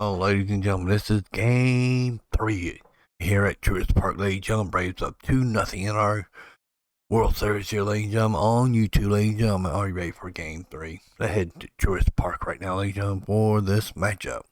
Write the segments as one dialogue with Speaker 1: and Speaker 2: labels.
Speaker 1: Oh, ladies and gentlemen, this is game three here at Truist Park. Ladies and gentlemen, Braves up 2-0 in our World Series here, ladies and gentlemen, on YouTube, ladies and gentlemen. Are you ready for game three? Let's head to Truist Park right now, ladies and gentlemen, for this matchup.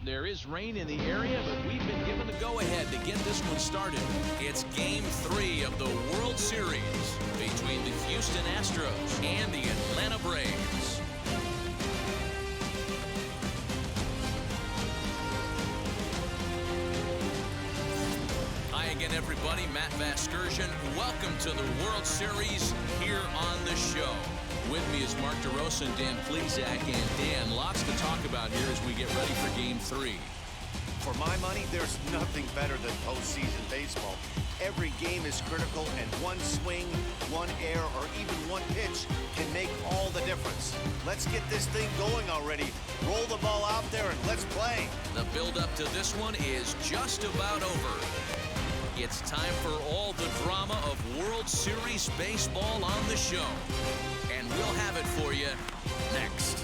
Speaker 2: There is rain in the area, but we've been given the go-ahead to get this one started. It's Game 3 of the World Series between the Houston Astros and the Atlanta Braves. Hi again, everybody. Matt Vasgersian. Welcome to the World Series here on the show. With me is Mark DeRosa and Dan Plesac. And Dan, lots to talk about here as we get ready for Game 3.
Speaker 3: For my money, there's nothing better than postseason baseball. Every game is critical, and one swing, one error, or even one pitch can make all the difference. Let's get this thing going already. Roll the ball out there and let's play.
Speaker 2: The build-up to this one is just about over. It's time for all the drama of World Series baseball on the show. And we'll have it for you next.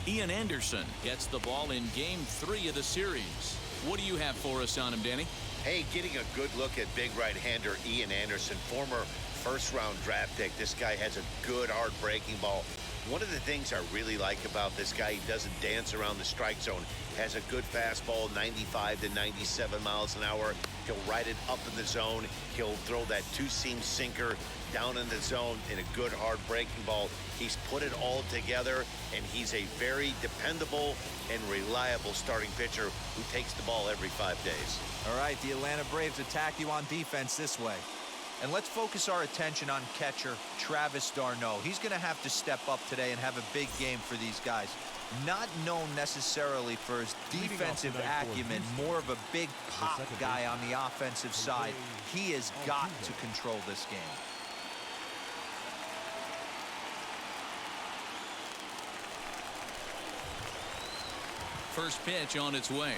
Speaker 2: Ian Anderson gets the ball in Game 3 of the series. What do you have for us on him, Danny?
Speaker 3: Hey, getting a good look at big right-hander Ian Anderson, former first-round draft pick. This guy has a good, hard breaking ball. One of the things I really like about this guy, he doesn't dance around the strike zone. Has a good fastball, 95 to 97 miles an hour. He'll ride it up in the zone. He'll throw that two-seam sinker down in the zone in a good, hard breaking ball. He's put it all together, and he's a very dependable and reliable starting pitcher who takes the ball every 5 days.
Speaker 4: All right, the Atlanta Braves attack you on defense this way. And let's focus our attention on catcher Travis d'Arnaud. He's going to have to step up today and have a big game for these guys. Not known necessarily for his defensive acumen, more of a big pop guy on the offensive side. He has got to control this game.
Speaker 2: First pitch on its way.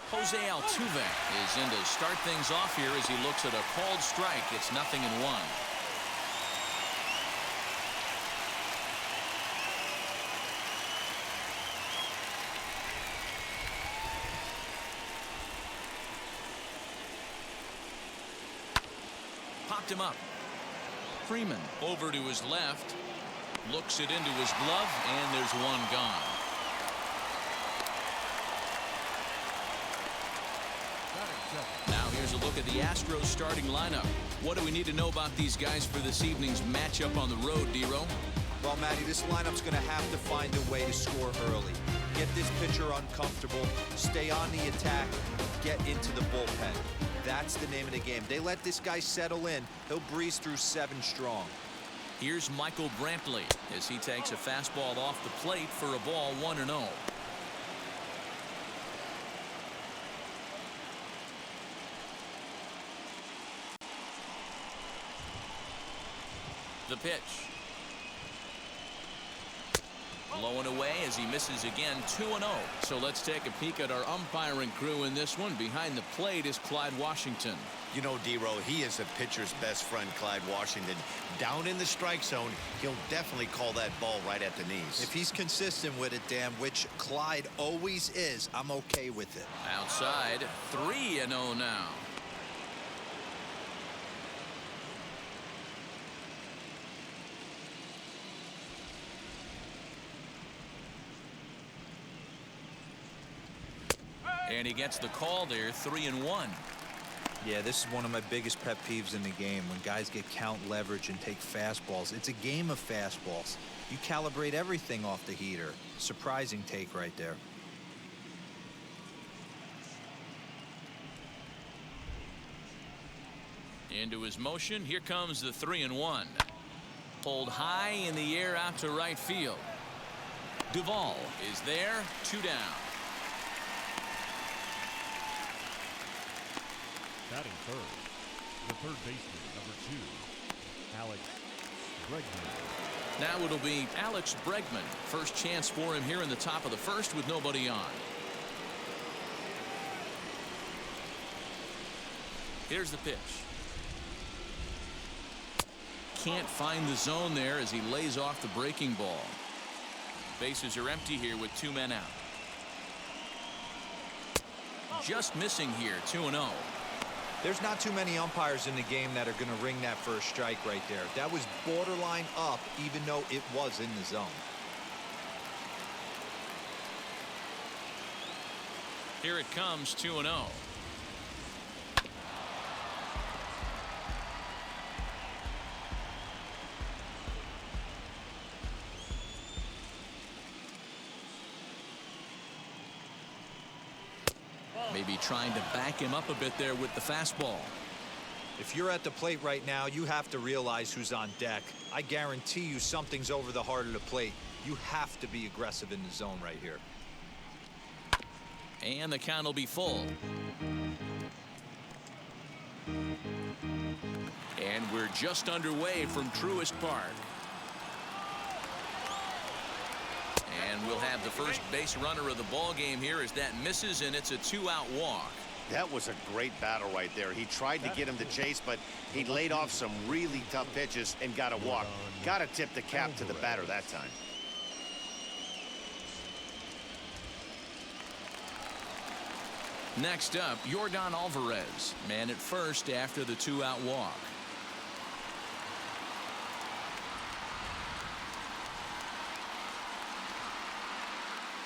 Speaker 2: Jose Altuve is in to start things off here as he looks at a called strike. It's 0-1. Popped him up. Freeman over to his left. Looks it into his glove, and there's one gone. Now here's a look at the Astros starting lineup. What do we need to know about these guys for this evening's matchup on the road, D-Row?
Speaker 4: Well, Matty, this lineup's going to have to find a way to score early. Get this pitcher uncomfortable, stay on the attack, get into the bullpen. That's the name of the game. They let this guy settle in, he'll breeze through 7 strong.
Speaker 2: Here's Michael Brantley as he takes a fastball off the plate for a ball 1-0. The pitch. Blowing away as he misses again, 2-0. So let's take a peek at our umpiring crew in this one. Behind the plate is Clyde Washington.
Speaker 3: You know, D-Row, he is a pitcher's best friend, Clyde Washington. Down in the strike zone, he'll definitely call that ball right at the knees.
Speaker 4: If he's consistent with it, Dan, which Clyde always is, I'm okay with it.
Speaker 2: Outside, 3-0 now. And he gets the call there, 3-1.
Speaker 4: Yeah, this is one of my biggest pet peeves in the game, when guys get count leverage and take fastballs. It's a game of fastballs. You calibrate everything off the heater. Surprising take right there.
Speaker 2: Into his motion, here comes the 3-1. Pulled high in the air out to right field. Duvall is there, 2 down.
Speaker 5: Batting third, the third baseman, number 2, Alex Bregman.
Speaker 2: Now it'll be Alex Bregman. First chance for him here in the top of the first with nobody on. Here's the pitch. Can't find the zone there as he lays off the breaking ball. Bases are empty here with 2 men out. Just missing here, 2-0.
Speaker 4: There's not too many umpires in the game that are going to ring that first strike right there. That was borderline up, even though it was in the zone.
Speaker 2: Here it comes, 2-0. Maybe trying to back him up a bit there with the fastball.
Speaker 4: If you're at the plate right now, you have to realize who's on deck. I guarantee you something's over the heart of the plate. You have to be aggressive in the zone right here.
Speaker 2: And the count will be full. And we're just underway from Truist Park. And we'll have the first base runner of the ball game here as that misses, and it's a 2-out walk.
Speaker 3: That was a great battle right there. He tried to get him to chase, but he laid off some really tough pitches and got a walk. Got to tip the cap to the batter that time.
Speaker 2: Next up, Yordan Alvarez, man at first after the 2-out walk.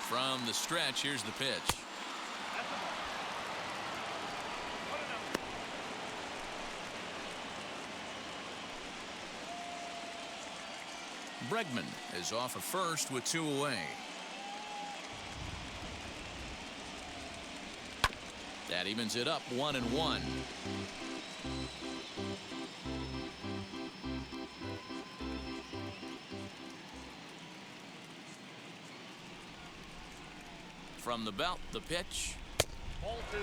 Speaker 2: From the stretch, here's the pitch. Bregman is off of first with 2 away. That evens it up, 1-1. From the belt, the pitch.
Speaker 5: Ball 2.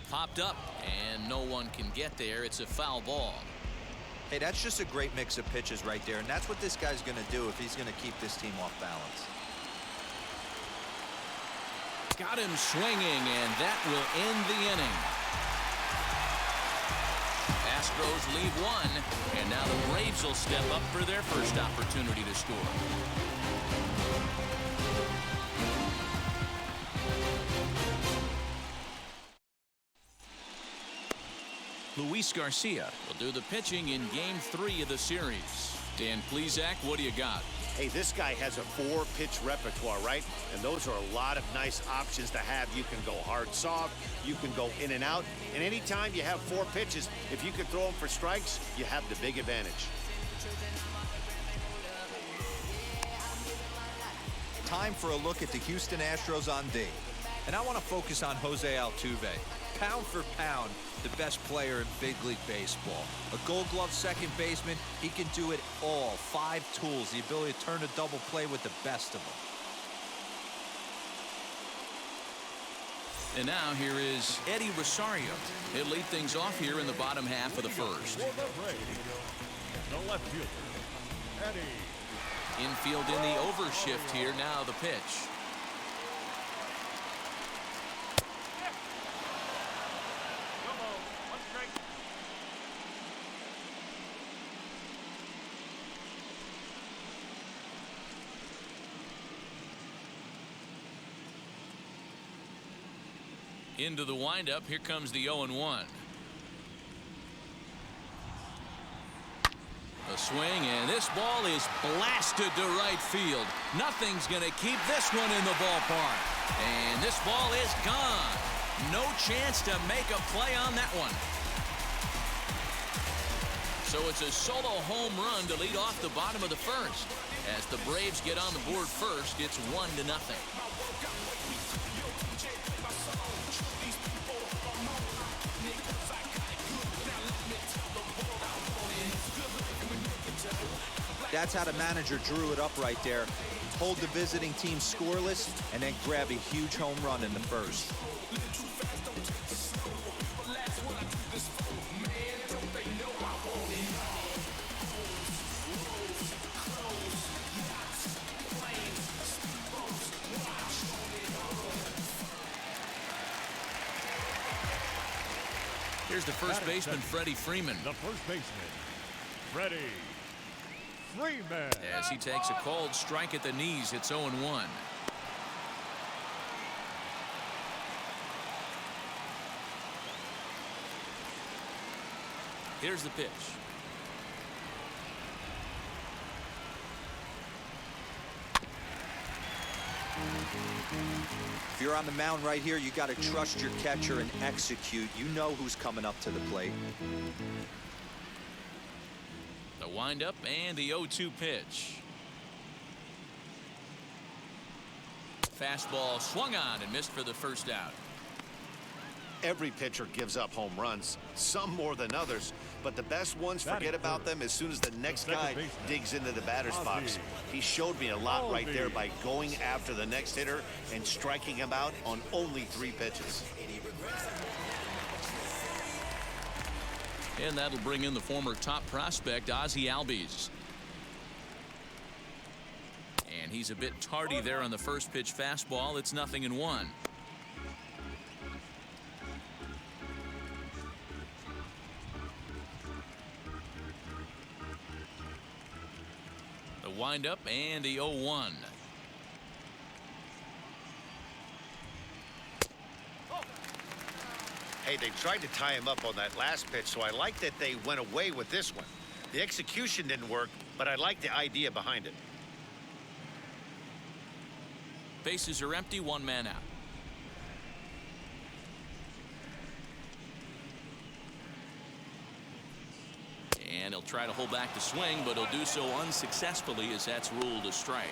Speaker 2: Popped up, and no one can get there. It's a foul ball.
Speaker 4: Hey, that's just a great mix of pitches right there, and that's what this guy's going to do if he's going to keep this team off balance.
Speaker 2: Got him swinging, and that will end the inning. Astros lead 1, and now the Braves will step up for their first opportunity to score. Luis Garcia will do the pitching in Game 3 of the series. Dan Plesac, what do you got?
Speaker 3: Hey, this guy has a 4-pitch repertoire, right? And those are a lot of nice options to have. You can go hard, soft. You can go in and out. And anytime you have 4 pitches, if you can throw them for strikes, you have the big advantage.
Speaker 4: Time for a look at the Houston Astros on D. And I want to focus on Jose Altuve. pound for pound, the best player in big league baseball. A Gold Glove second baseman, he can do it all. 5 tools, the ability to turn a double play with the best of them.
Speaker 2: And now here is Eddie Rosario. He'll lead things off here in the bottom half of the first.
Speaker 5: For the Braves, the left fielder, Eddie.
Speaker 2: Infield in the overshift here. Now the pitch. Into the windup. Here comes the 0-1. A swing, and this ball is blasted to right field. Nothing's going to keep this one in the ballpark. And this ball is gone. No chance to make a play on that one. So it's a solo home run to lead off the bottom of the first. As the Braves get on the board first, it's 1-0.
Speaker 4: That's how the manager drew it up right there. Hold the visiting team scoreless and then grab a huge home run in the first.
Speaker 2: Here's the first baseman, Freddie Freeman.
Speaker 5: The first baseman, Freddie Freeman.
Speaker 2: As he takes a cold strike at the knees, it's 0-1. Here's the pitch.
Speaker 4: If you're on the mound right here, you got to trust your catcher and execute. You know who's coming up to the plate.
Speaker 2: The windup and the 0-2 pitch. Fastball swung on and missed for the first out.
Speaker 3: Every pitcher gives up home runs, some more than others, but the best ones forget about them as soon as the next guy digs into the batter's box. He showed me a lot right there by going after the next hitter and striking him out on only 3 pitches.
Speaker 2: And that'll bring in the former top prospect, Ozzie Albies. And he's a bit tardy there on the first pitch fastball. It's 0-1. The windup and the 0-1.
Speaker 3: Hey, they tried to tie him up on that last pitch, so I like that they went away with this one. The execution didn't work, but I like the idea behind it.
Speaker 2: Bases are empty, 1 man out. And he'll try to hold back the swing, but he'll do so unsuccessfully as that's ruled a strike.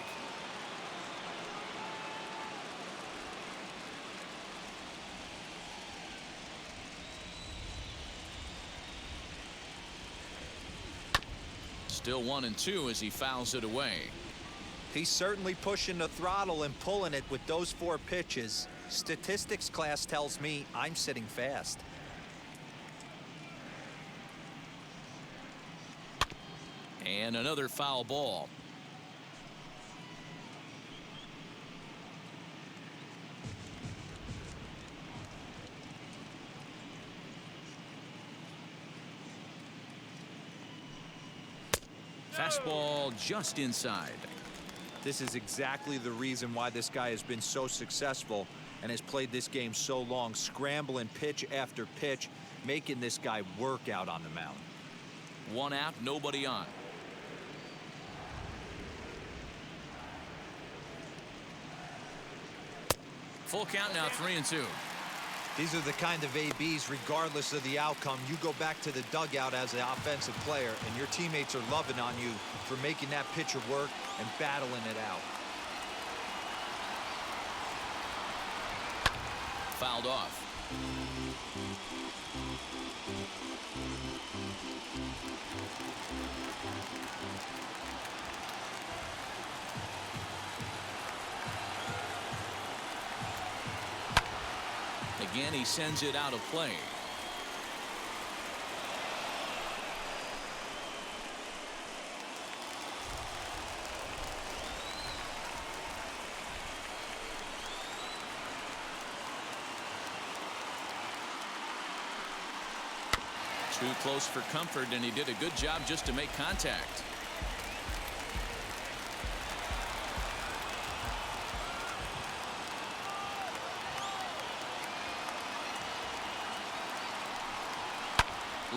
Speaker 2: Still 1-2 as he fouls it away.
Speaker 4: He's certainly pushing the throttle and pulling it with those 4 pitches. Statistics class tells me I'm sitting fast.
Speaker 2: And another foul ball. Fastball just inside.
Speaker 4: This is exactly the reason why this guy has been so successful and has played this game so long, scrambling pitch after pitch, making this guy work out on the mound.
Speaker 2: 1 out, nobody on. Full count now, 3-2.
Speaker 4: These are the kind of ABs, regardless of the outcome, you go back to the dugout as an offensive player, and your teammates are loving on you for making that pitcher work and battling it out.
Speaker 2: Fouled off. Again, he sends it out of play. Too close for comfort, and he did a good job just to make contact.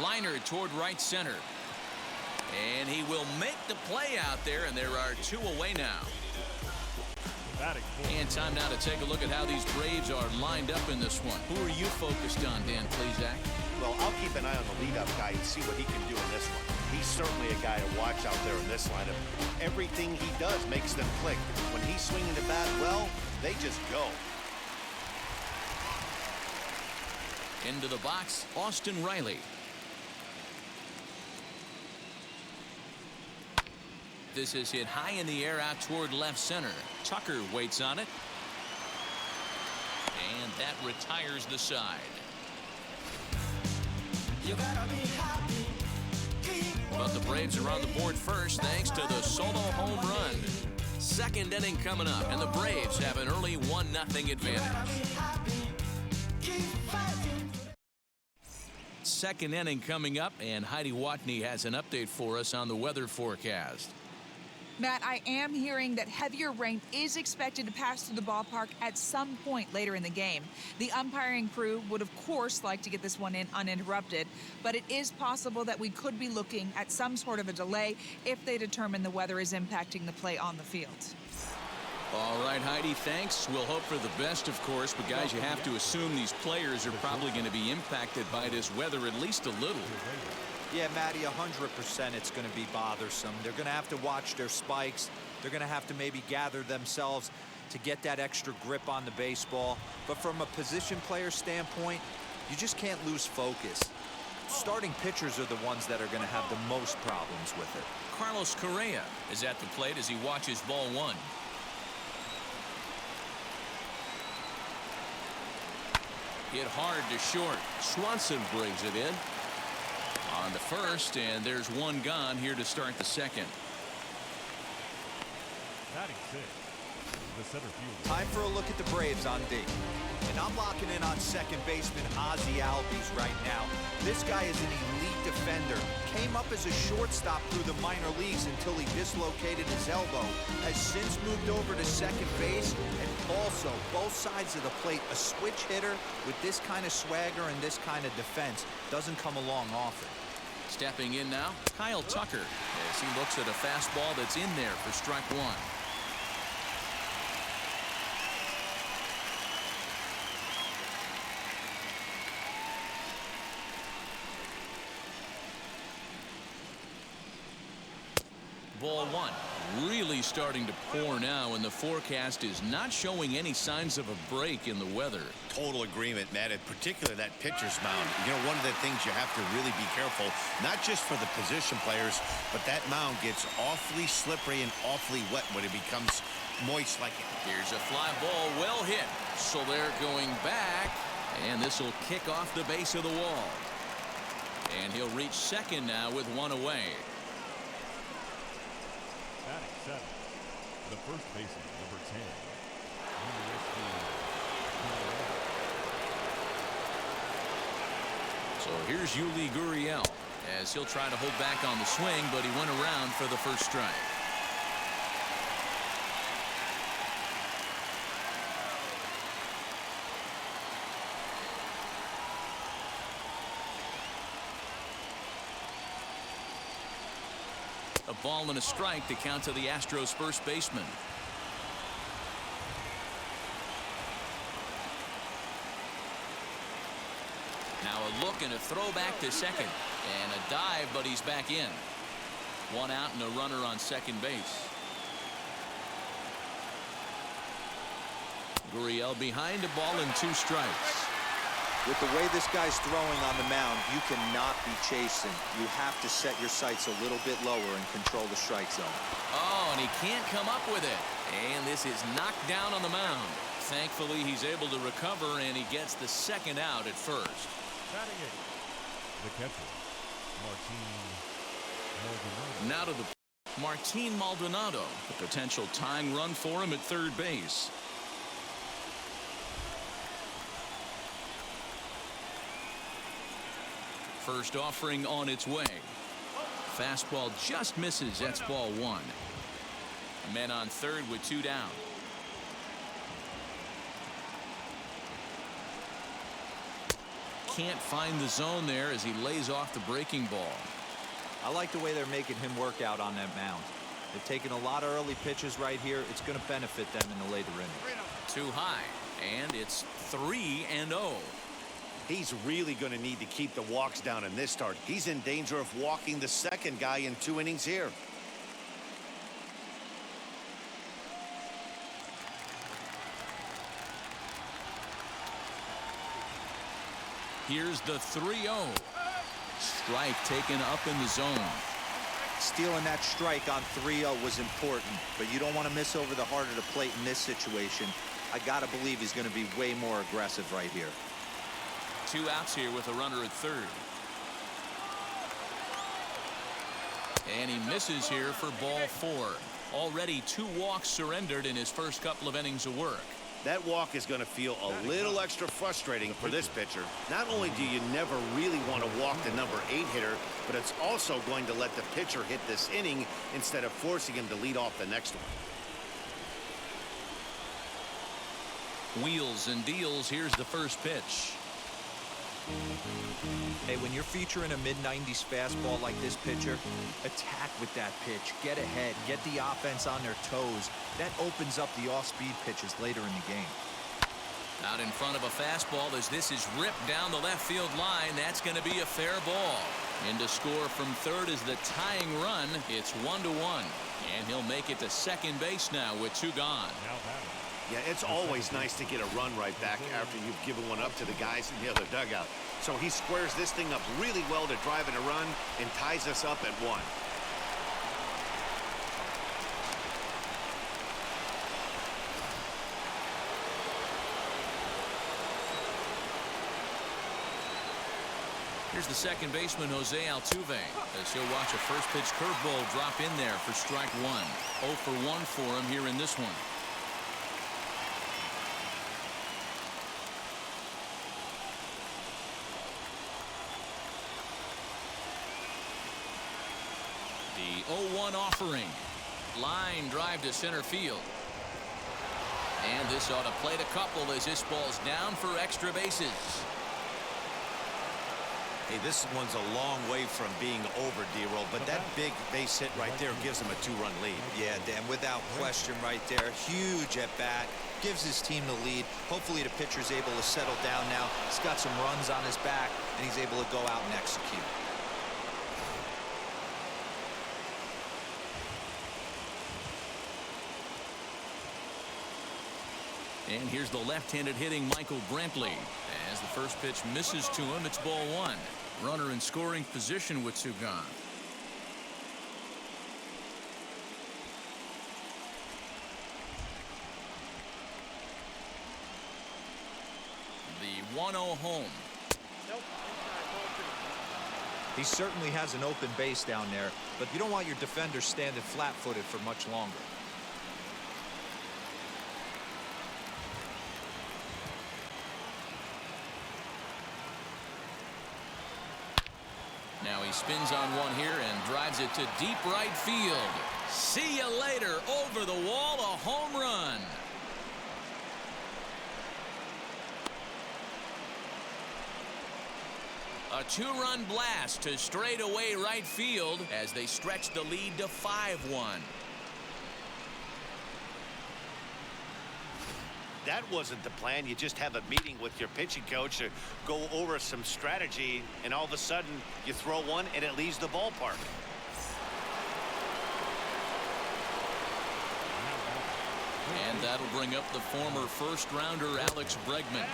Speaker 2: Liner toward right center. And he will make the play out there, and there are 2 away now. And time now to take a look at how these Braves are lined up in this one. Who are you focused on, Dan Plesac?
Speaker 3: Well, I'll keep an eye on the leadoff guy and see what he can do in this one. He's certainly a guy to watch out there in this lineup. Everything he does makes them click. When he's swinging the bat well, they just go.
Speaker 2: Into the box, Austin Riley. This is hit high in the air out toward left center. Tucker waits on it. And that retires the side. But the Braves are on the board first thanks to the solo home run. Second inning coming up, and the Braves have an early 1-0 advantage. Second inning coming up, and Heidi Watney has an update for us on the weather forecast.
Speaker 6: Matt, I am hearing that heavier rain is expected to pass through the ballpark at some point later in the game. The umpiring crew would, of course, like to get this one in uninterrupted, but it is possible that we could be looking at some sort of a delay if they determine the weather is impacting the play on the field.
Speaker 2: All right, Heidi, thanks. We'll hope for the best, of course, but guys, you have to assume these players are probably going to be impacted by this weather at least a little.
Speaker 4: Yeah, Matty, 100% it's going to be bothersome. They're going to have to watch their spikes. They're going to have to maybe gather themselves to get that extra grip on the baseball. But from a position player standpoint, you just can't lose focus. Starting pitchers are the ones that are going to have the most problems with it.
Speaker 2: Carlos Correa is at the plate as he watches ball 1. Hit hard to short. Swanson brings it in. On to first, and there's one gone here to start the second.
Speaker 5: Batting 6, the center fielder.
Speaker 4: Time for a look at the Braves on D. And I'm locking in on second baseman Ozzie Albies right now. This guy is an elite defender. Came up as a shortstop through the minor leagues until he dislocated his elbow. Has since moved over to second base, and also both sides of the plate. A switch hitter with this kind of swagger and this kind of defense doesn't come along often.
Speaker 2: Stepping in now, Kyle Tucker, as he looks at a fastball that's in there for strike 1. Ball 1. Really starting to pour now, and the forecast is not showing any signs of a break in the weather.
Speaker 3: Total agreement, Matt, and particularly that pitcher's mound. You know, one of the things you have to really be careful, not just for the position players, but that mound gets awfully slippery and awfully wet when it becomes moist like it.
Speaker 2: Here's a fly ball, well hit. So they're going back, and this will kick off the base of the wall. And he'll reach second now with one away.
Speaker 5: Batting 7, the first baseman, number 10.
Speaker 2: So here's Yuli Gurriel as he'll try to hold back on the swing, but he went around for the first strike. A ball and a strike to count to the Astros first baseman. Now a look and a throw back to second. And a dive, but he's back in. One out and a runner on second base. Gurriel behind, a ball and 2 strikes.
Speaker 4: With the way this guy's throwing on the mound, you cannot be chasing. You have to set your sights a little bit lower and control the strike zone.
Speaker 2: Oh, and he can't come up with it. And this is knocked down on the mound. Thankfully, he's able to recover, and he gets the second out at first.
Speaker 5: Batting eighth, the catcher, Martin Maldonado.
Speaker 2: Now to the Martin Maldonado, the potential tying run for him at third base. First offering on its way. Fastball just misses. That's ball one. Men on third with two down. Can't find the zone there as he lays off the breaking ball.
Speaker 4: I like the way they're making him work out on that mound. They're taking a lot of early pitches right here. It's going to benefit them in the later innings.
Speaker 2: Too high, and it's 3-0.
Speaker 3: He's really going to need to keep the walks down in this start. He's in danger of walking the second guy in 2 innings here.
Speaker 2: Here's the 3-0. Strike taken up in the zone.
Speaker 4: Stealing that strike on 3-0 was important, but you don't want to miss over the heart of the plate in this situation. I got to believe he's going to be way more aggressive right here.
Speaker 2: 2 outs here with a runner at third. And he misses here for ball 4. Already 2 walks surrendered in his first couple of innings of work.
Speaker 3: That walk is going to feel a little extra frustrating for this pitcher. Not only do you never really want to walk the number 8 hitter, but it's also going to let the pitcher hit this inning instead of forcing him to lead off the next one.
Speaker 2: Wheels and deals. Here's the first pitch.
Speaker 4: Hey, when you're featuring a mid-90s fastball like this pitcher, attack with that pitch. Get ahead. Get the offense on their toes. That opens up the off-speed pitches later in the game.
Speaker 2: Out in front of a fastball as this is ripped down the left field line. That's going to be a fair ball. In to score from third is the tying run. It's 1-1. And he'll make it to second base now with 2 gone.
Speaker 5: Now batting.
Speaker 3: Yeah, it's always nice to get a run right back after you've given one up to the guys in the other dugout. So he squares this thing up really well to drive in a run and ties us up at 1.
Speaker 2: Here's the second baseman, Jose Altuve, as he'll watch a first pitch curveball drop in there for strike 1. 0 for 1 for him here in this one. The 0-1 offering. Line drive to center field. And this ought to plate a couple as this ball's down for extra bases.
Speaker 3: Hey, this one's a long way from being over, D-Roll, but that big base hit right there gives him a 2-run lead.
Speaker 4: Yeah, Dan, without question right there. Huge at bat. Gives his team the lead. Hopefully the pitcher's able to settle down now. He's got some runs on his back, and he's able to go out and execute.
Speaker 2: And here's the left-handed hitting Michael Brantley. As the first pitch misses to him, it's ball 1. Runner in scoring position with 2 gone. The 1-0 home.
Speaker 4: He certainly has an open base down there, but you don't want your defender standing flat-footed for much longer.
Speaker 2: Now he spins on one here and drives it to deep right field. See you later. Over the wall, a home run. A 2-run blast to straightaway right field as they stretch the lead to 5-1.
Speaker 3: That wasn't the plan. You just have a meeting with your pitching coach to go over some strategy, and all of a sudden you throw one and it leaves the ballpark.
Speaker 2: And that'll bring up the former first-rounder Alex Bregman.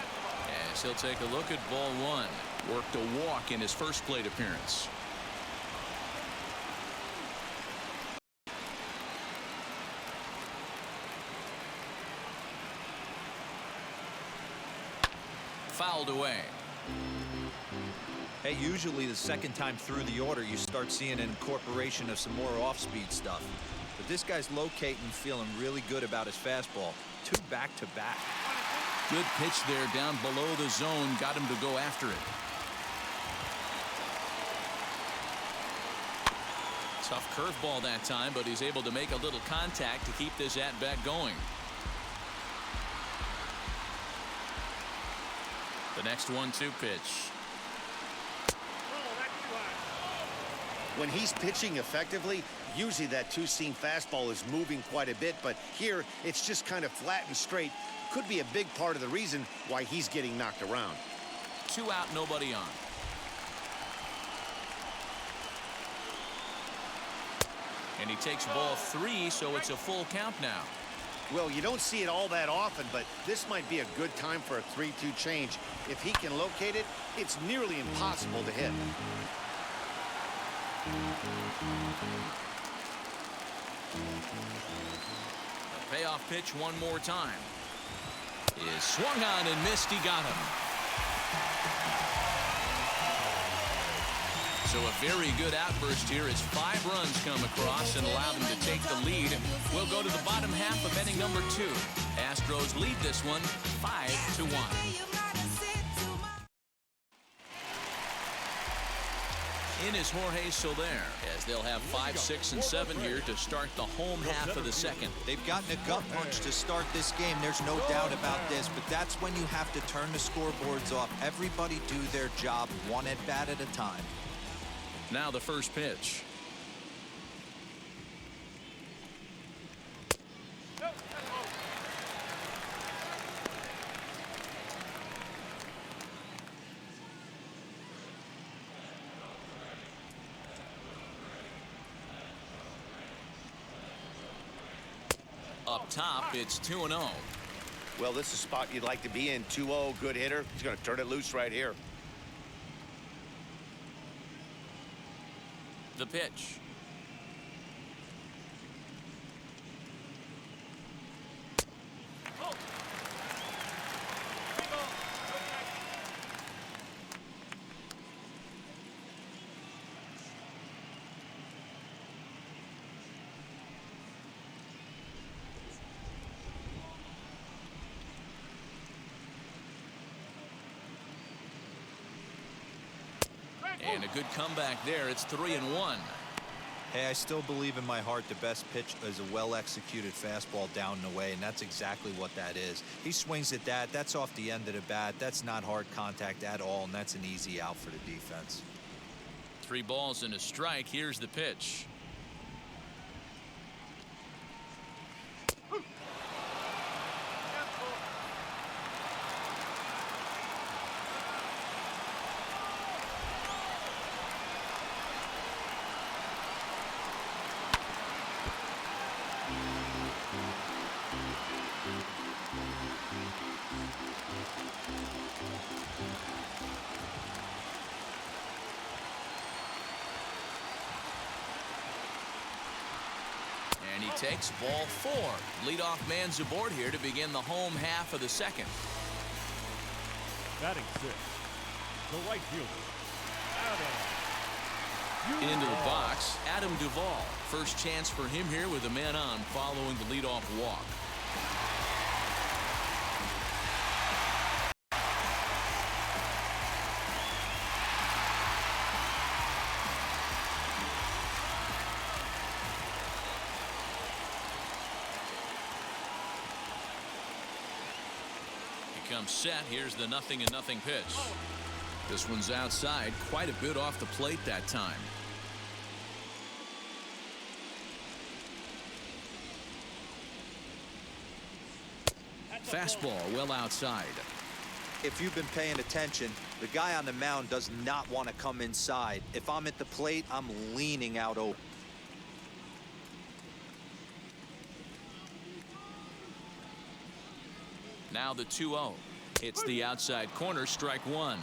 Speaker 2: as he'll take a look at ball one. Worked a walk in his first plate appearance. Fouled away.
Speaker 4: Hey, usually the second time through the order, you start seeing an incorporation of some more off-speed stuff. But this guy's locating, feeling really good about his fastball. 2 back-to-back.
Speaker 2: Good pitch there down below the zone. Got him to go after it. Tough curveball that time, but he's able to make a little contact to keep this at-bat going. The next 1-2 pitch.
Speaker 3: When he's pitching effectively, usually that two-seam fastball is moving quite a bit, but here it's just kind of flat and straight. Could be a big part of the reason why he's getting knocked around.
Speaker 2: 2 out, nobody on. And he takes ball 3, so it's a full count now.
Speaker 3: Well, you don't see it all that often, but this might be a good time for a 3-2 change. If he can locate it, it's nearly impossible to hit.
Speaker 2: The payoff pitch one more time. Is swung on and missed. He got him. So a very good outburst here as 5 runs come across and allow them to take the lead. We'll go to the bottom half of inning number 2. Astros lead this one 5-1. In is Jorge Soler, as they'll have 5, 6, and 7 here to start the home half of the second.
Speaker 4: They've gotten a gut punch to start this game. There's no doubt about this, but that's when you have to turn the scoreboards off. Everybody do their job one at bat at a time.
Speaker 2: Now the first pitch. Up top, it's 2-0.
Speaker 3: Well, this is a spot you'd like to be in. 2-0, good hitter. He's going to turn it loose right here.
Speaker 2: The pitch. And a good comeback there. It's 3-1.
Speaker 4: Hey, I still believe in my heart the best pitch is a well-executed fastball down and away, and that's exactly what that is. He swings at that. That's off the end of the bat. That's not hard contact at all, and that's an easy out for the defense.
Speaker 2: 3 balls and a strike. Here's the pitch. And he takes ball 4. Leadoff man's aboard here to begin the home half of the second.
Speaker 5: Batting 6, the right fielder, Adam.
Speaker 2: Into the box, Adam Duvall. First chance for him here with a man on following the leadoff walk. Comes set. Here's the 0-0 pitch. This one's outside, quite a bit off the plate that time. Fastball well outside.
Speaker 4: If you've been paying attention, the guy on the mound does not want to come inside. If I'm at the plate, I'm leaning out open.
Speaker 2: Now the 2-0. It's the outside corner, strike one.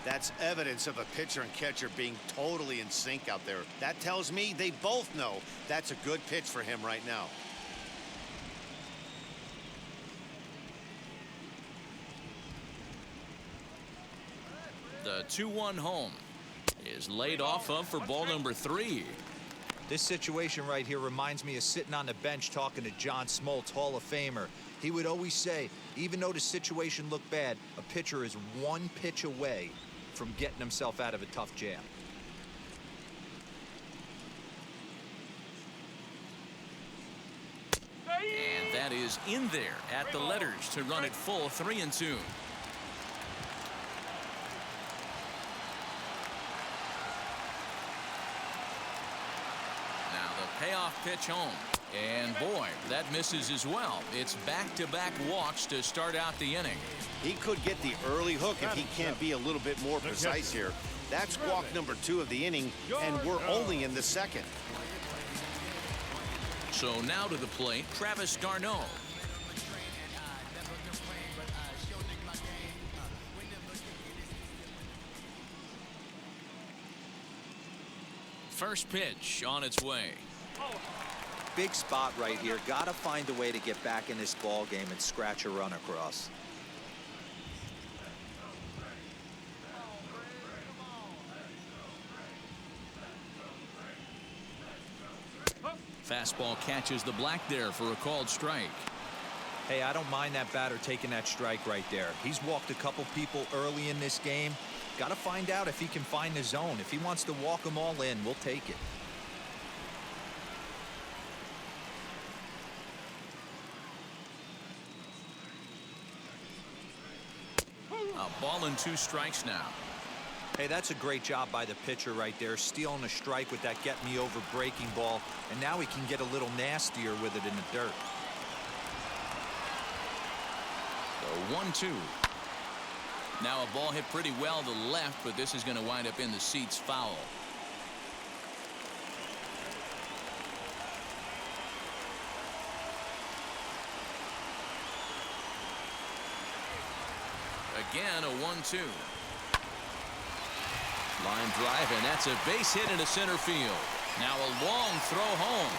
Speaker 3: That's evidence of a pitcher and catcher being totally in sync out there. That tells me they both know that's a good pitch for him right now.
Speaker 2: The 2-1 home is laid off of for ball number 3.
Speaker 4: This situation right here reminds me of sitting on the bench talking to John Smoltz, Hall of Famer. He would always say, even though the situation looked bad, a pitcher is one pitch away from getting himself out of a tough jam.
Speaker 2: And that is in there at the letters to run it full 3-2. Now the payoff pitch home. And boy, that misses as well. It's back-to-back walks to start out the inning.
Speaker 3: He could get the early hook if he can't be a little bit more precise here. That's walk number 2 of the inning, and we're only in the second.
Speaker 2: So now to the plate, Travis d'Arnaud. First pitch on its way.
Speaker 4: Big spot right here. Got to find a way to get back in this ball game and scratch a run across.
Speaker 2: Fastball catches the black there for a called strike.
Speaker 4: Hey, I don't mind that batter taking that strike right there. He's walked a couple people early in this game. Got to find out if he can find the zone. If he wants to walk them all in, we'll take it.
Speaker 2: A ball and 2 strikes now.
Speaker 4: Hey, that's a great job by the pitcher right there, stealing a strike with that get-me-over breaking ball, and now he can get a little nastier with it in the dirt.
Speaker 2: The 1-2. Now a ball hit pretty well to the left, but this is going to wind up in the seats foul. Again, a 1-2. Line drive, and that's a base hit into center field. Now a long throw home.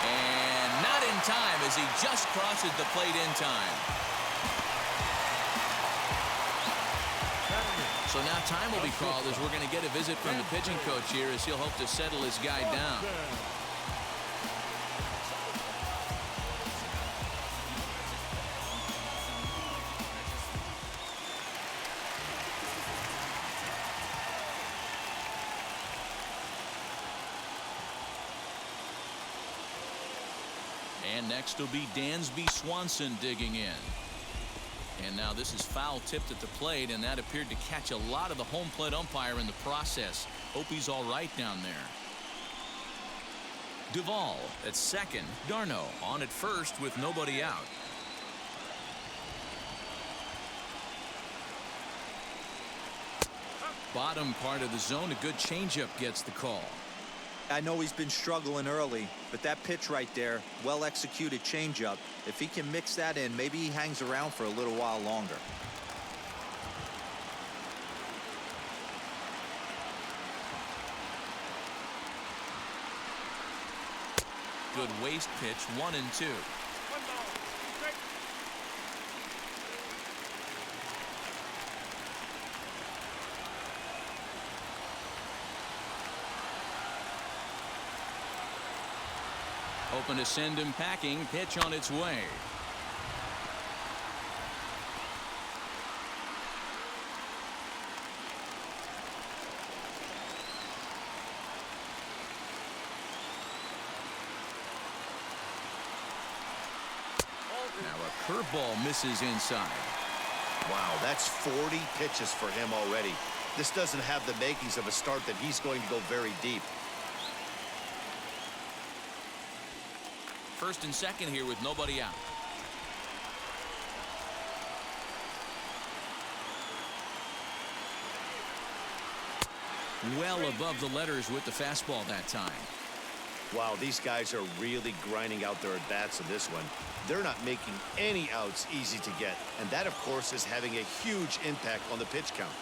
Speaker 2: And not in time as he just crosses the plate in time. So now time will be called as we're going to get a visit from the pitching coach here as he'll hope to settle his guy down. And next will be Dansby Swanson digging in. And now this is foul tipped at the plate, and that appeared to catch a lot of the home plate umpire in the process. Hope he's all right down there. Duvall at second. d'Arnaud on at first with nobody out. Bottom part of the zone, a good changeup gets the call.
Speaker 4: I know he's been struggling early, but that pitch right there, well-executed changeup, if he can mix that in, maybe he hangs around for a little while longer.
Speaker 2: Good waist pitch, 1-2. Hoping to send him packing. Pitch on its way. Now a curveball misses inside.
Speaker 3: Wow, that's 40 pitches for him already. This doesn't have the makings of a start that he's going to go very deep.
Speaker 2: First and second here with nobody out. Well above the letters with the fastball that time.
Speaker 3: Wow, these guys are really grinding out their at-bats in this one. They're not making any outs easy to get, and that, of course, is having a huge impact on the pitch count.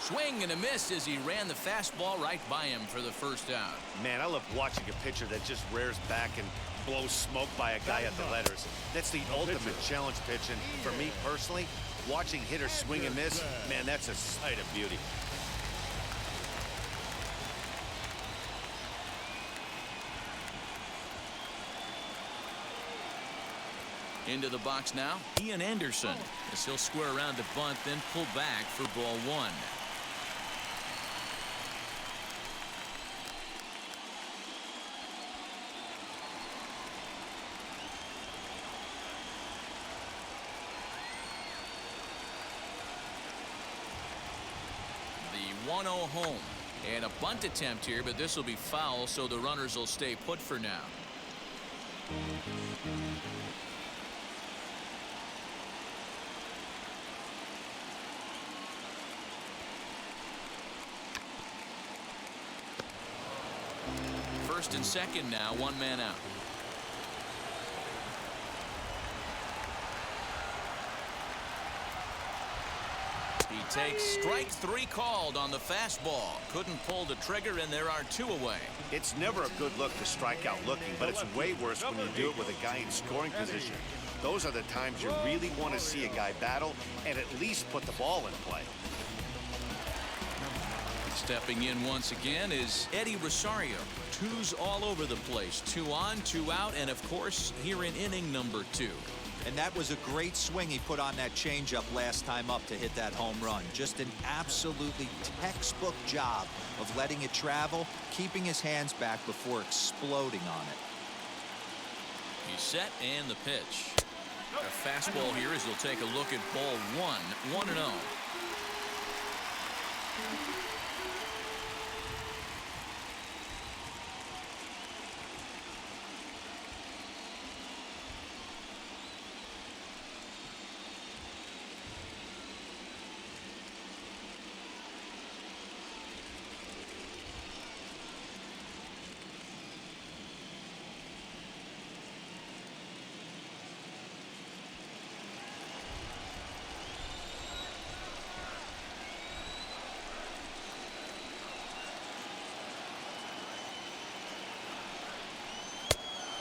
Speaker 2: Swing and a miss as he ran the fastball right by him for the first out.
Speaker 3: Man, I love watching a pitcher that just rears back and blows smoke by a guy at the letters. That's the ultimate challenge pitch, and for me personally, watching hitters swing and miss, man, that's a sight of beauty.
Speaker 2: Into the box now, Ian Anderson, as he'll square around to bunt, then pull back for ball one. The 1-0 home. And a bunt attempt here, but this will be foul, so the runners will stay put for now. First and second now, one man out. He takes strike three called on the fastball. Couldn't pull the trigger, and there are two away.
Speaker 3: It's never a good look to strike out looking, but it's way worse when you do it with a guy in scoring position. Those are the times you really want to see a guy battle and at least put the ball in play.
Speaker 2: Stepping in once again is Eddie Rosario. Twos all over the place. 2 on, 2 out, and of course here in inning number 2.
Speaker 4: And that was a great swing he put on that changeup last time up to hit that home run. Just an absolutely textbook job of letting it travel, keeping his hands back before exploding on it.
Speaker 2: He's set and the pitch. A fastball here as he'll take a look at ball 1, 1-0.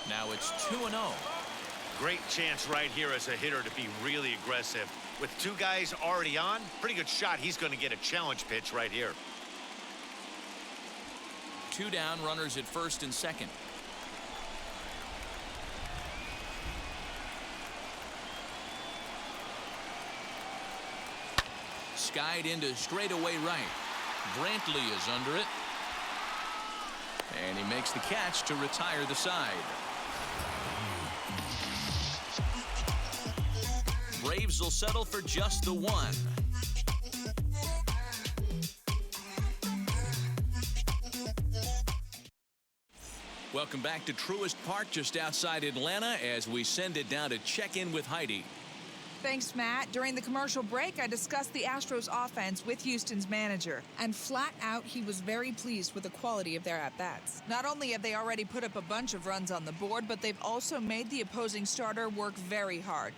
Speaker 2: Now it's 2-0.
Speaker 3: Great chance right here as a hitter to be really aggressive. With two guys already on, pretty good shot. He's going to get a challenge pitch right here.
Speaker 2: 2 down, runners at first and second. Skied into straightaway right. Brantley is under it. And he makes the catch to retire the side. Braves will settle for just the 1. Welcome back to Truist Park just outside Atlanta as we send it down to check in with Heidi.
Speaker 6: Thanks, Matt. During the commercial break, I discussed the Astros offense with Houston's manager, and flat out, he was very pleased with the quality of their at-bats. Not only have they already put up a bunch of runs on the board, but they've also made the opposing starter work very hard.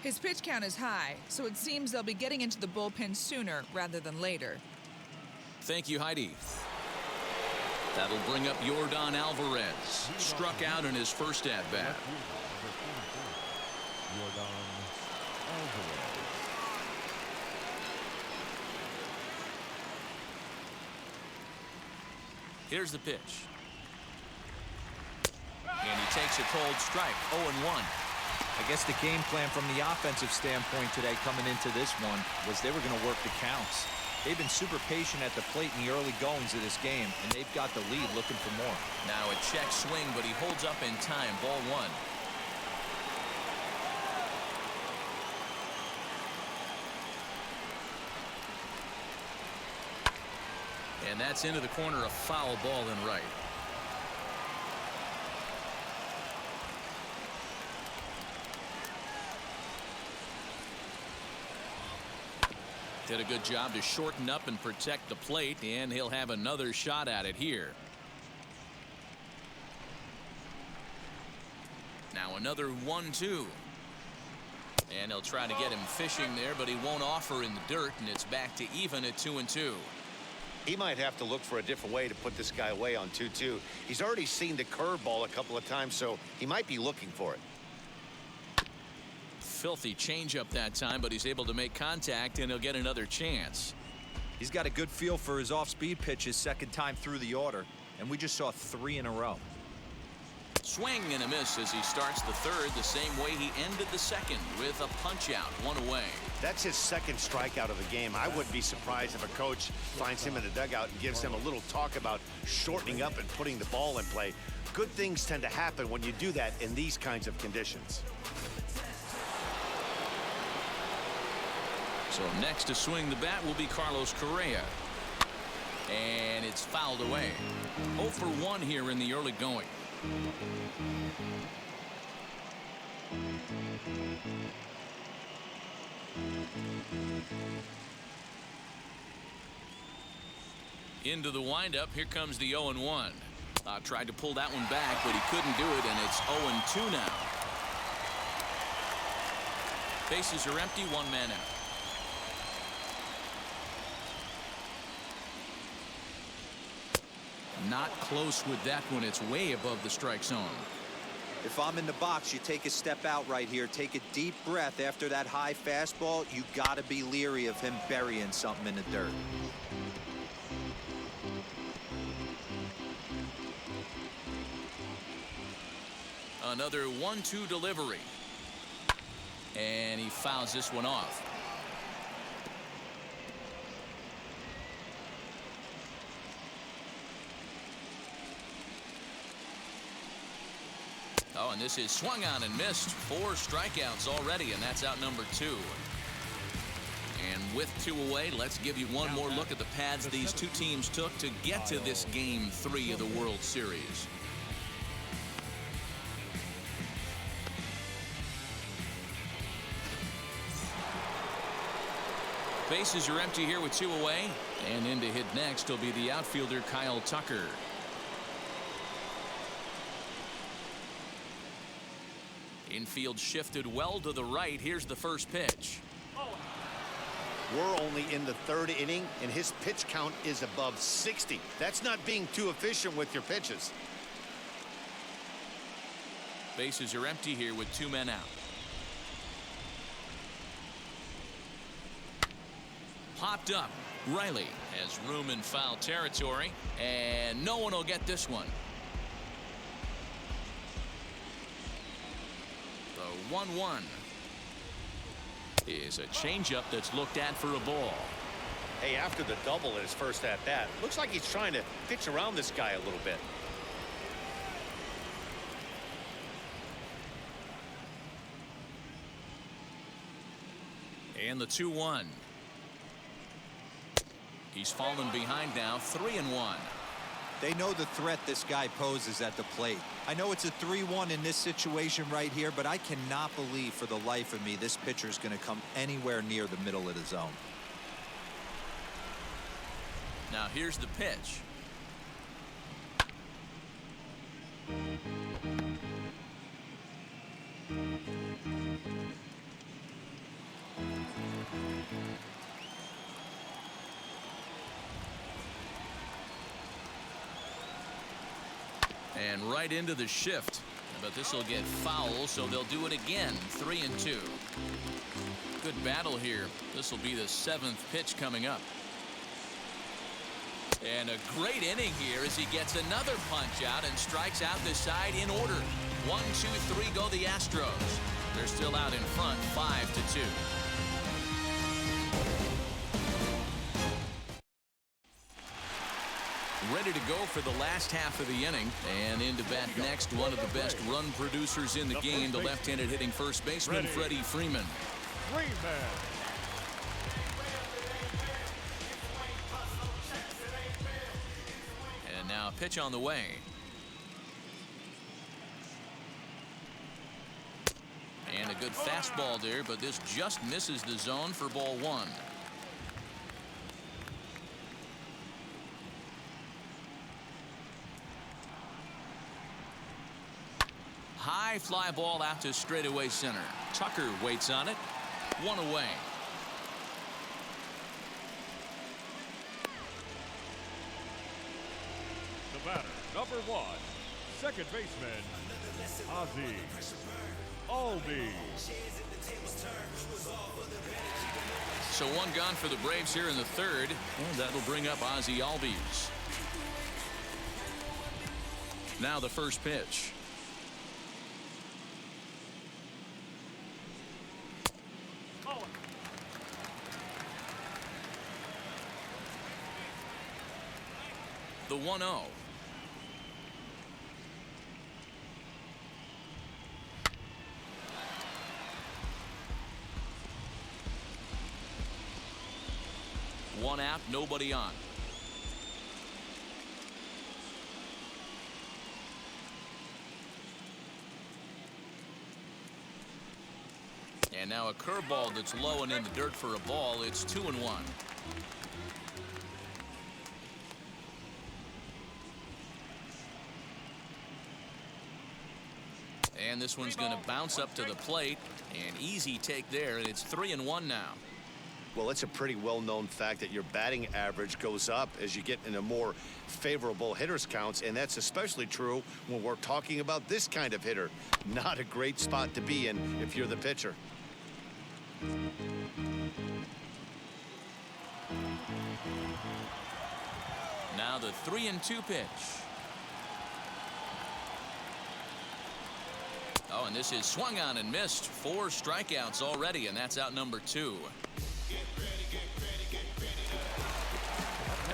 Speaker 6: His pitch count is high, so it seems they'll be getting into the bullpen sooner rather than later.
Speaker 2: Thank you, Heidi. That'll bring up Yordan Alvarez. Struck out in his first at-bat. Here's the pitch. And he takes a cold strike, 0-1.
Speaker 4: I guess the game plan from the offensive standpoint today coming into this one was they were going to work the counts. They've been super patient at the plate in the early goings of this game, and they've got the lead looking for more.
Speaker 2: Now a check swing, but he holds up in time, ball 1. And that's into the corner, a foul ball in right. Did a good job to shorten up and protect the plate, and he'll have another shot at it here. Now another 1-2. And he'll try to get him fishing there, but he won't offer in the dirt, and it's back to even at 2-2.
Speaker 3: He might have to look for a different way to put this guy away on 2-2. He's already seen the curveball a couple of times, so he might be looking for it.
Speaker 2: Filthy changeup that time, but he's able to make contact, and he'll get another chance.
Speaker 4: He's got a good feel for his off-speed pitches second time through the order, and we just saw 3 in a row.
Speaker 2: Swing and a miss as he starts the third the same way he ended the second with a punch-out, 1 away.
Speaker 3: That's his second strikeout of the game. I wouldn't be surprised if a coach finds him in the dugout and gives him a little talk about shortening up and putting the ball in play. Good things tend to happen when you do that in these kinds of conditions.
Speaker 2: So next to swing the bat will be Carlos Correa. And it's fouled away. 0 for 1 here in the early going. Into the windup. Here comes the 0-1. Tried to pull that one back, but he couldn't do it, and it's 0-2 now. Bases are empty, 1 man out. Not close with that one. It's way above the strike zone.
Speaker 4: If I'm in the box, you take a step out right here. Take a deep breath after that high fastball. You got to be leery of him burying something in the dirt.
Speaker 2: Another 1-2 delivery. And he fouls this one off. Oh, and this is swung on and missed. 4 strikeouts already, and that's out number 2. And with 2 away, let's give you one more look at the paths these two teams took to get to this Game 3 of the World Series. Bases are empty here with 2 away, and in to hit next will be the outfielder Kyle Tucker. Infield shifted well to the right. Here's the first pitch.
Speaker 3: We're only in the 3rd inning, and his pitch count is above 60. That's not being too efficient with your pitches.
Speaker 2: Bases are empty here with 2 men out. Popped up. Riley has room in foul territory, and no one will get this one. The 1-1 is a changeup that's looked at for a ball.
Speaker 3: Hey, after the double in his first at-bat, looks like he's trying to pitch around this guy a little bit.
Speaker 2: And the 2-1. He's fallen behind now, 3-1.
Speaker 4: They know the threat this guy poses at the plate. I know it's a 3-1 in this situation right here, but I cannot believe for the life of me this pitcher is going to come anywhere near the middle of the zone.
Speaker 2: Now here's the pitch. And right into the shift. But this will get foul, so they'll do it again. 3-2. Good battle here. This will be the 7th pitch coming up. And a great inning here as he gets another punch out and strikes out the side in order. 1, 2, 3 go the Astros. They're still out in front, 5-2. Ready to go for the last half of the inning, and in to bat next, one of the best run producers in the game, the left-handed hitting first baseman Freddie Freeman. And now a pitch on the way. And a good fastball there, but this just misses the zone for ball 1. high fly ball out to straightaway center. Tucker waits on it. One away.
Speaker 5: The batter, number 1, second baseman, Ozzie Albies.
Speaker 2: So one gone for the Braves here in the third, and that'll bring up Ozzie Albies. Now the first pitch. The 1-0. One out, nobody on. And now a curveball that's low and in the dirt for a ball. It's 2-1. And this one's going to bounce up to the plate. An easy take there, and it's 3-1 now.
Speaker 3: Well, it's a pretty well-known fact that your batting average goes up as you get into more favorable hitters counts, and that's especially true when we're talking about this kind of hitter. Not a great spot to be in if you're the pitcher.
Speaker 2: Now the 3-2 pitch. Oh, and this is swung on and missed. 4 strikeouts already, and that's out number 2.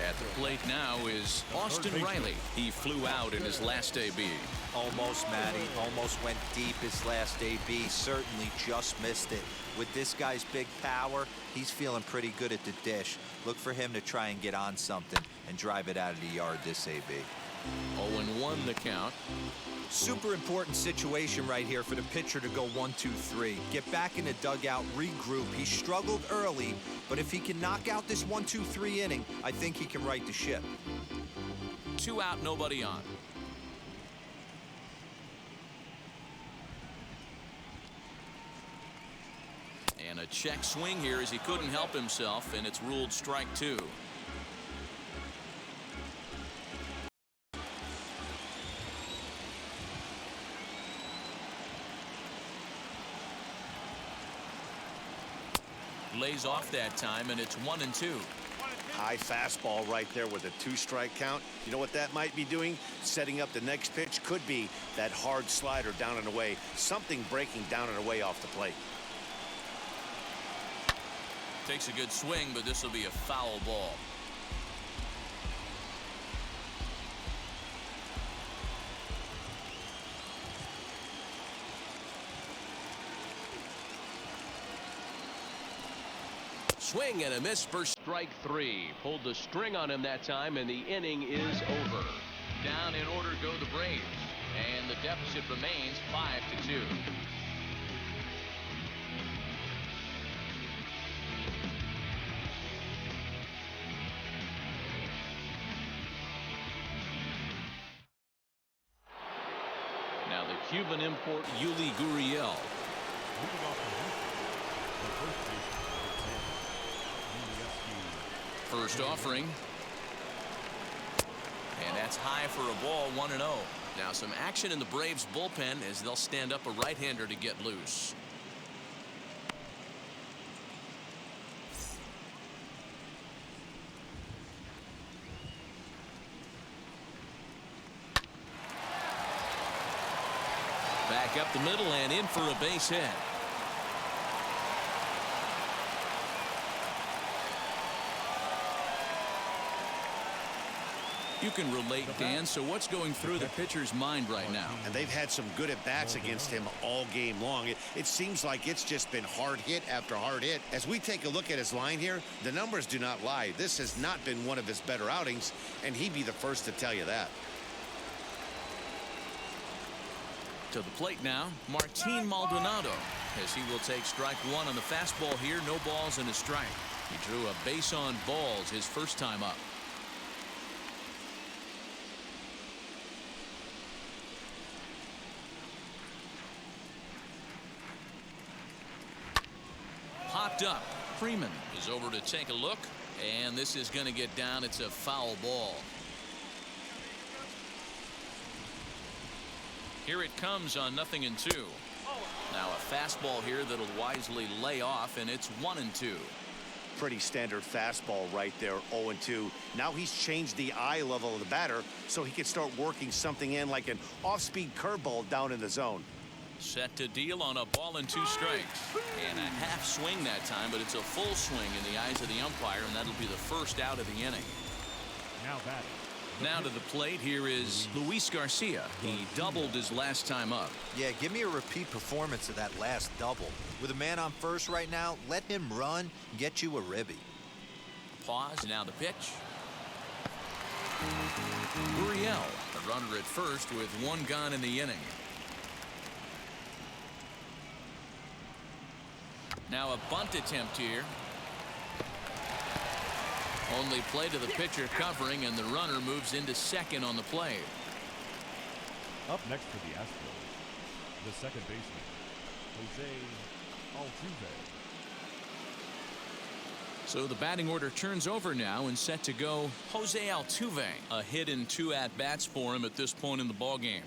Speaker 2: At the plate now is Austin Riley. He flew out in his last AB.
Speaker 4: Almost, Matty. Almost went deep his last AB. Certainly just missed it. With this guy's big power, he's feeling pretty good at the dish. Look for him to try and get on something and drive it out of the yard this AB.
Speaker 2: 0-1 the count.
Speaker 4: Super important situation right here for the pitcher to go 1-2-3. Get back in the dugout, regroup. He struggled early, but if he can knock out this 1-2-3 inning, I think he can right the ship.
Speaker 2: 2 out, nobody on. And a check swing here as he couldn't help himself, and it's ruled strike 2. Lays off that time, and it's 1-2.
Speaker 3: High fastball right there with a 2-strike count. You know what that might be doing? Setting up the next pitch. Could be that hard slider down and away. Something breaking down and away off the plate.
Speaker 2: Takes a good swing, but this will be a foul ball.
Speaker 7: Swing and a miss for strike 3. Pulled the string on him that time, and the inning is over.
Speaker 2: Down in order go the Braves, and the deficit remains 5-2. Now the Cuban import Yuli Gurriel.
Speaker 5: Moving off the Houston, the first baseman for
Speaker 2: First offering. And that's high for a ball, 1-0. Now some action in the Braves bullpen as they'll stand up a right-hander to get loose. Back up the middle and in for a base hit. You can relate, Dan. So what's going through the pitcher's mind right now?
Speaker 3: And they've had some good at-bats against him all game long. It seems like it's just been hard hit after hard hit. As we take a look at his line here, the numbers do not lie. This has not been one of his better outings, and he'd be the first to tell you that.
Speaker 2: To the plate now, Martin Maldonado, as he will take strike 1 on the fastball here. No balls and a strike. He drew a base on balls his first time up. hooked up. Freeman is over to take a look, and this is going to get down. It's a foul ball. Here it comes on 0-2. Now a fastball here that'll wisely lay off, and it's 1-2.
Speaker 3: Pretty standard fastball right there, 0-2. Now he's changed the eye level of the batter so he can start working something in like an off-speed curveball down in the zone.
Speaker 2: Set to deal on a ball and 2 strikes. And a half swing that time, but it's a full swing in the eyes of the umpire, and that'll be the first out of the inning.
Speaker 5: Now batting.
Speaker 2: Now to the plate, here is Luis Garcia. He doubled his last time up.
Speaker 4: Yeah, give me a repeat performance of that last double. With a man on first right now, let him run, get you a ribby.
Speaker 2: Pause, now the pitch. Gurriel, the runner at first with 1 gone in the inning. Now a bunt attempt here. Only play to the pitcher covering, and the runner moves into second on the play.
Speaker 5: Up next for the Astros, the second baseman, Jose Altuve.
Speaker 2: So the batting order turns over now, and set to go Jose Altuve. A hit in 2 at-bats for him at this point in the ballgame.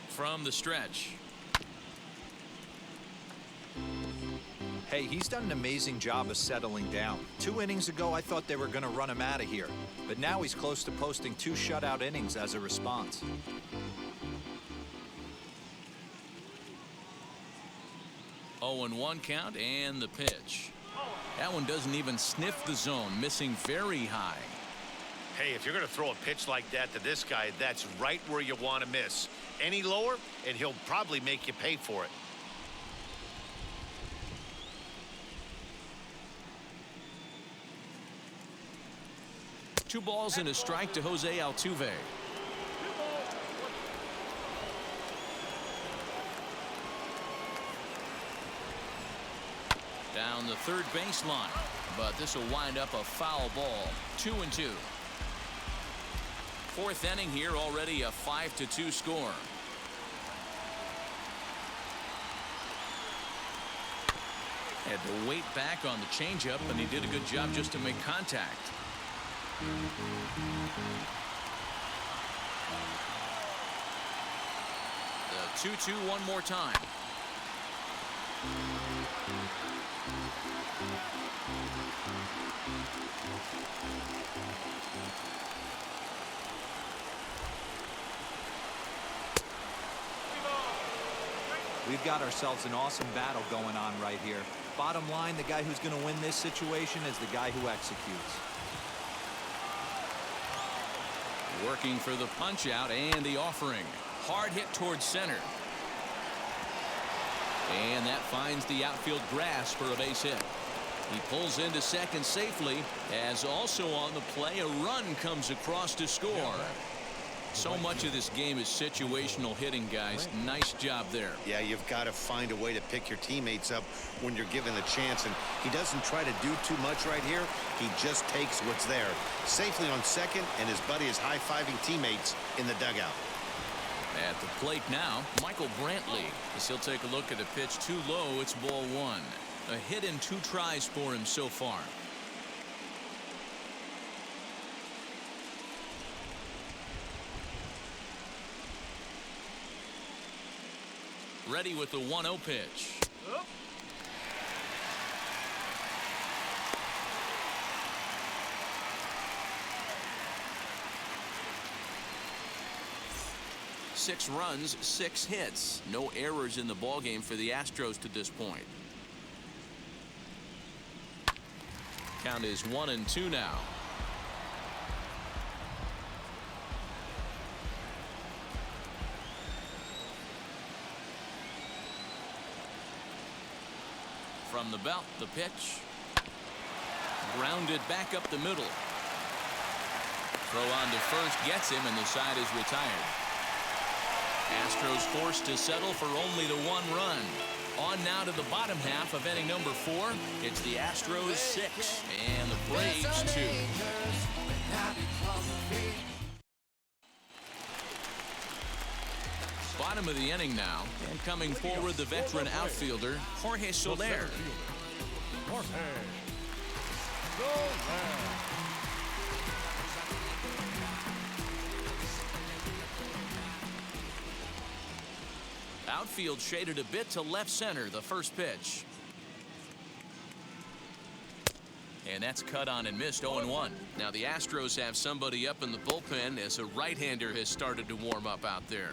Speaker 2: From the stretch.
Speaker 4: Hey, he's done an amazing job of settling down. 2 innings ago, I thought they were going to run him out of here. But now he's close to posting 2 shutout innings as a response.
Speaker 2: Oh, and 1 count, and the pitch. That one doesn't even sniff the zone, missing very high.
Speaker 3: Hey, if you're going to throw a pitch like that to this guy, that's right where you want to miss. Any lower, and he'll probably make you pay for it.
Speaker 2: Two balls and a strike to Jose Altuve. Down the third baseline, but this will wind up a foul ball. 2-2. 4th inning here, already a 5-2 score. Had to wait back on the changeup, and he did a good job just to make contact. The 2-2 one more time.
Speaker 4: We've got ourselves an awesome battle going on right here. Bottom line, the guy who's going to win this situation is the guy who executes.
Speaker 2: Working for the punch out and the offering. Hard hit towards center. And that finds the outfield grass for a base hit. He pulls into second safely, as also on the play a run comes across to score. So much of this game is situational hitting, guys. Nice job there.
Speaker 3: Yeah, you've got to find a way to pick your teammates up when you're given the chance, and he doesn't try to do too much right here. He just takes what's there. Safely on second, and his buddy is high-fiving teammates in the dugout.
Speaker 2: At the plate now, Michael Brantley, as he'll take a look at a pitch too low. It's ball 1. A hit in 2 tries for him so far. Ready with the 1-0 pitch. Oh. Six runs, 6 hits. No errors in the ballgame for the Astros to this point. Count is 1-2 now. From the belt, the pitch. Grounded back up the middle. Throw on to first gets him, and the side is retired. Astros forced to settle for only the 1 run. On now to the bottom half of inning number 4. It's the Astros 6 and the Braves 2. Bottom of the inning now, and coming forward, the veteran outfielder, Jorge Soler.
Speaker 5: Jorge Soler.
Speaker 2: Outfield shaded a bit to left center, the first pitch. And that's cut on and missed, 0-1. Now the Astros have somebody up in the bullpen as a right-hander has started to warm up out there.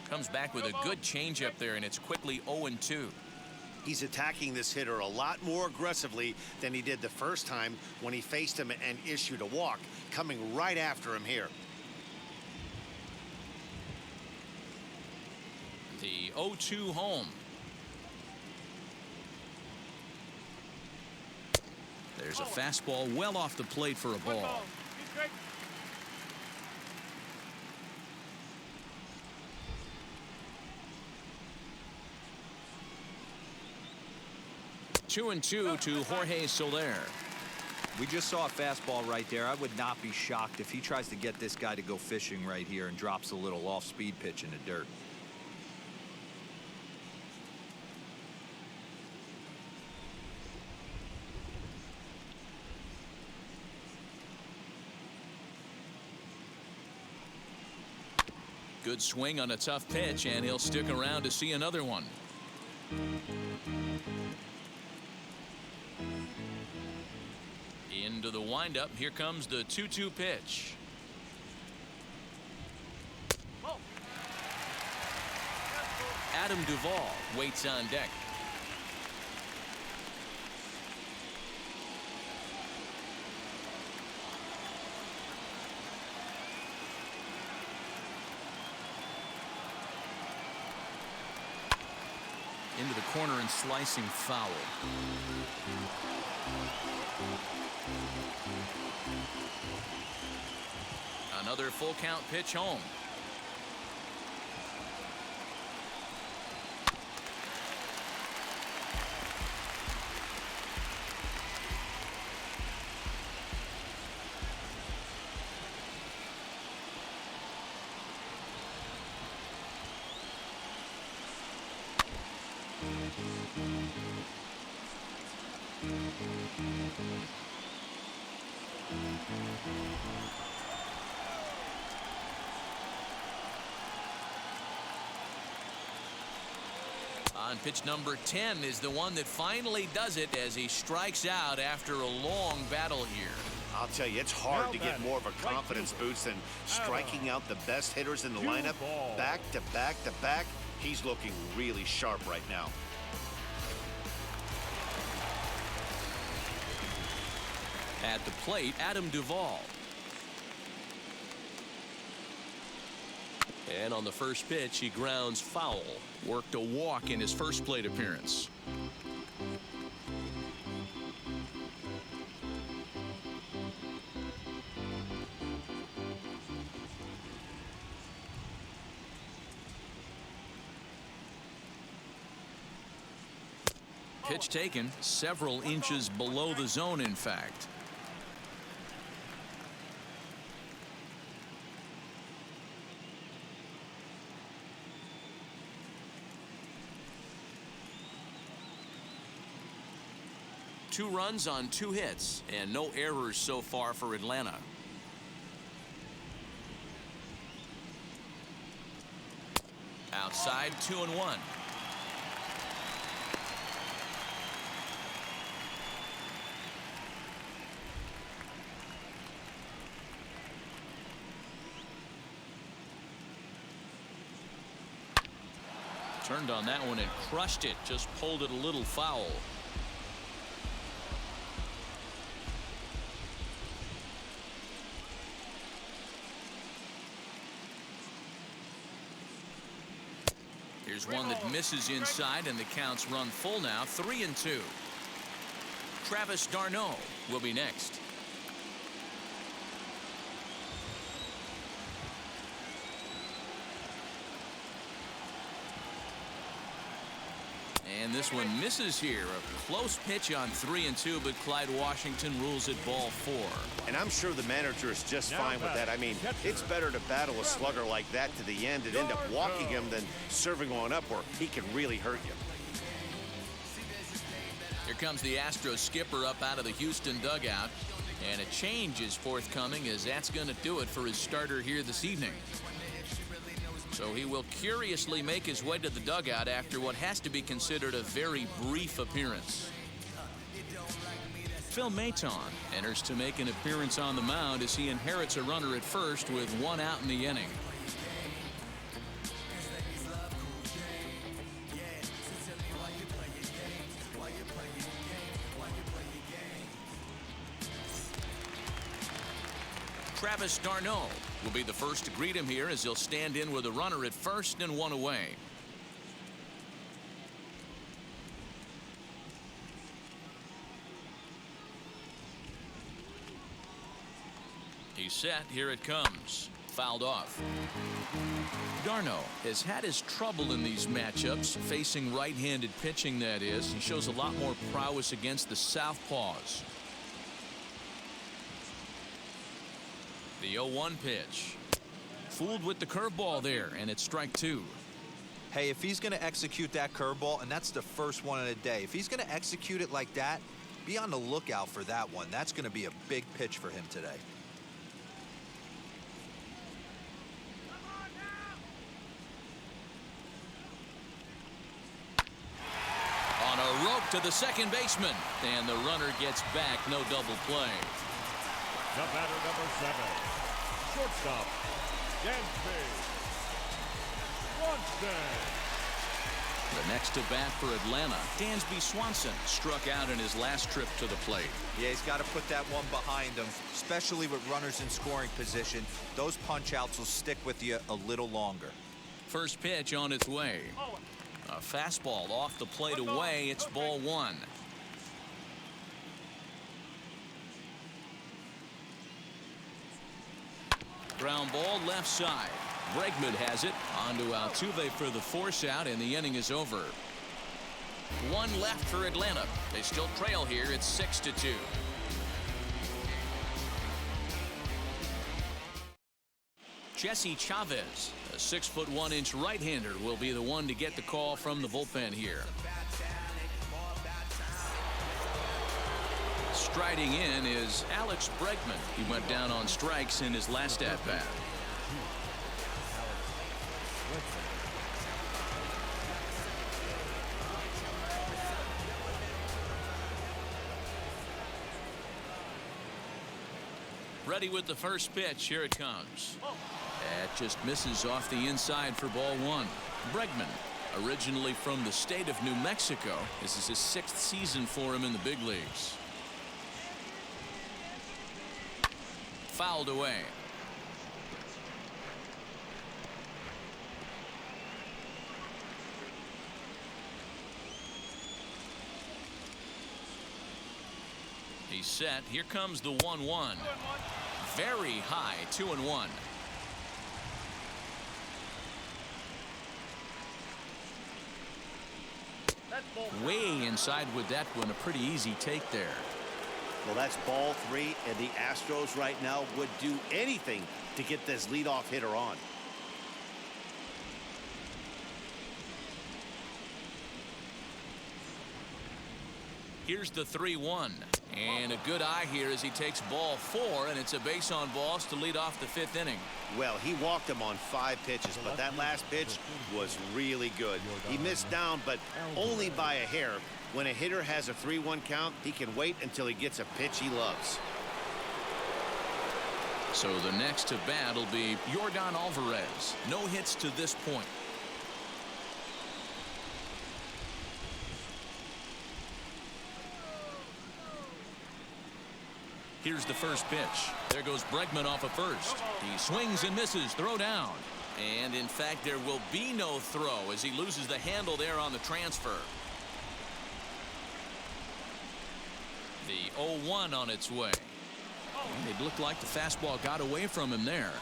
Speaker 2: Comes back with a good changeup there, and it's quickly 0-2.
Speaker 3: He's attacking this hitter a lot more aggressively than he did the first time when he faced him and issued a walk, coming right after him here.
Speaker 2: The 0-2 home. There's a fastball well off the plate for a ball. 2-2 to Jorge Soler.
Speaker 4: We just saw a fastball right there. I would not be shocked if he tries to get this guy to go fishing right here and drops a little off-speed pitch in the dirt.
Speaker 2: Good swing on a tough pitch, and he'll stick around to see another one. Into the windup. Here comes the 2-2 pitch. Adam Duvall waits on deck. Into the corner and slicing foul. Another full count pitch home. On pitch number 10 is the one that finally does it as he strikes out after a long battle here.
Speaker 3: I'll tell you, it's hard to get more of a confidence boost than striking out the best hitters in the lineup. Back to back to back. He's looking really sharp right now.
Speaker 2: At the plate, Adam Duvall. And on the first pitch, he grounds foul. Worked a walk in his first plate appearance. Pitch taken several inches below the zone, in fact. Two runs on two hits and no errors so far for Atlanta. Outside, 2-1. Turned on that one and crushed it, just pulled it a little foul. Here's one that misses inside, and the counts run full now, 3-2. Travis d'Arnaud will be next. And this one misses here. A close pitch on 3-2, but Clyde Washington rules it ball 4.
Speaker 3: And I'm sure the manager is just fine with that. I mean, it's better to battle a slugger like that to the end and end up walking him than serving one up where he can really hurt you.
Speaker 2: Here comes the Astros skipper up out of the Houston dugout. And a change is forthcoming, as that's going to do it for his starter here this evening. So he will curiously make his way to the dugout after what has to be considered a very brief appearance. Phil Maton enters to make an appearance on the mound as he inherits a runner at first with 1 out in the inning. Travis d'Arnaud will be the first to greet him here as he'll stand in with a runner at first and 1 away. He's set. Here it comes. Fouled off. d'Arnaud has had his trouble in these matchups, facing right-handed pitching, that is. He shows a lot more prowess against the southpaws. The 0-1 pitch. Fooled with the curveball there, and it's strike 2.
Speaker 4: Hey, if he's going to execute that curveball, and that's the first one of the day, if he's going to execute it like that, be on the lookout for that one. That's going to be a big pitch for him today.
Speaker 2: On a rope to the second baseman, and the runner gets back. No double play.
Speaker 5: The batter, number 7, shortstop, Dansby Swanson.
Speaker 2: The next to bat for Atlanta, Dansby Swanson, struck out in his last trip to the plate.
Speaker 4: Yeah, he's got to put that one behind him, especially with runners in scoring position. Those punch-outs will stick with you a little longer.
Speaker 2: First pitch on its way. A fastball off the plate away. It's ball 1. Ground ball left side. Bregman has it. On to Altuve for the force out, and the inning is over. 1 left for Atlanta. They still trail here. It's 6-2. Jesse Chavez, a 6'1" right-hander, will be the one to get the call from the bullpen here. Striding in is Alex Bregman. He went down on strikes in his last at-bat. Ready with the first pitch. Here it comes. That just misses off the inside for ball 1. Bregman, originally from the state of New Mexico. This is his 6th season for him in the big leagues. Fouled away. He's set. Here comes the 1-1. Very high, 2-1. Way inside with that one. A pretty easy take there.
Speaker 3: Well, that's ball 3, and the Astros right now would do anything to get this leadoff hitter on.
Speaker 2: Here's the 3-1. And a good eye here as he takes ball 4, and it's a base on balls to lead off the 5th inning.
Speaker 3: Well, he walked him on 5 pitches, but that last pitch was really good. He missed down, but only by a hair. When a hitter has a 3-1 count, he can wait until he gets a pitch he loves.
Speaker 2: So the next to bat will be Yordan Alvarez. No hits to this point. Here's the first pitch. There goes Bregman off of first. He swings and misses. Throw down. And in fact, there will be no throw as he loses the handle there on the transfer. The 0-1 on its way. It looked like the fastball got away from him there.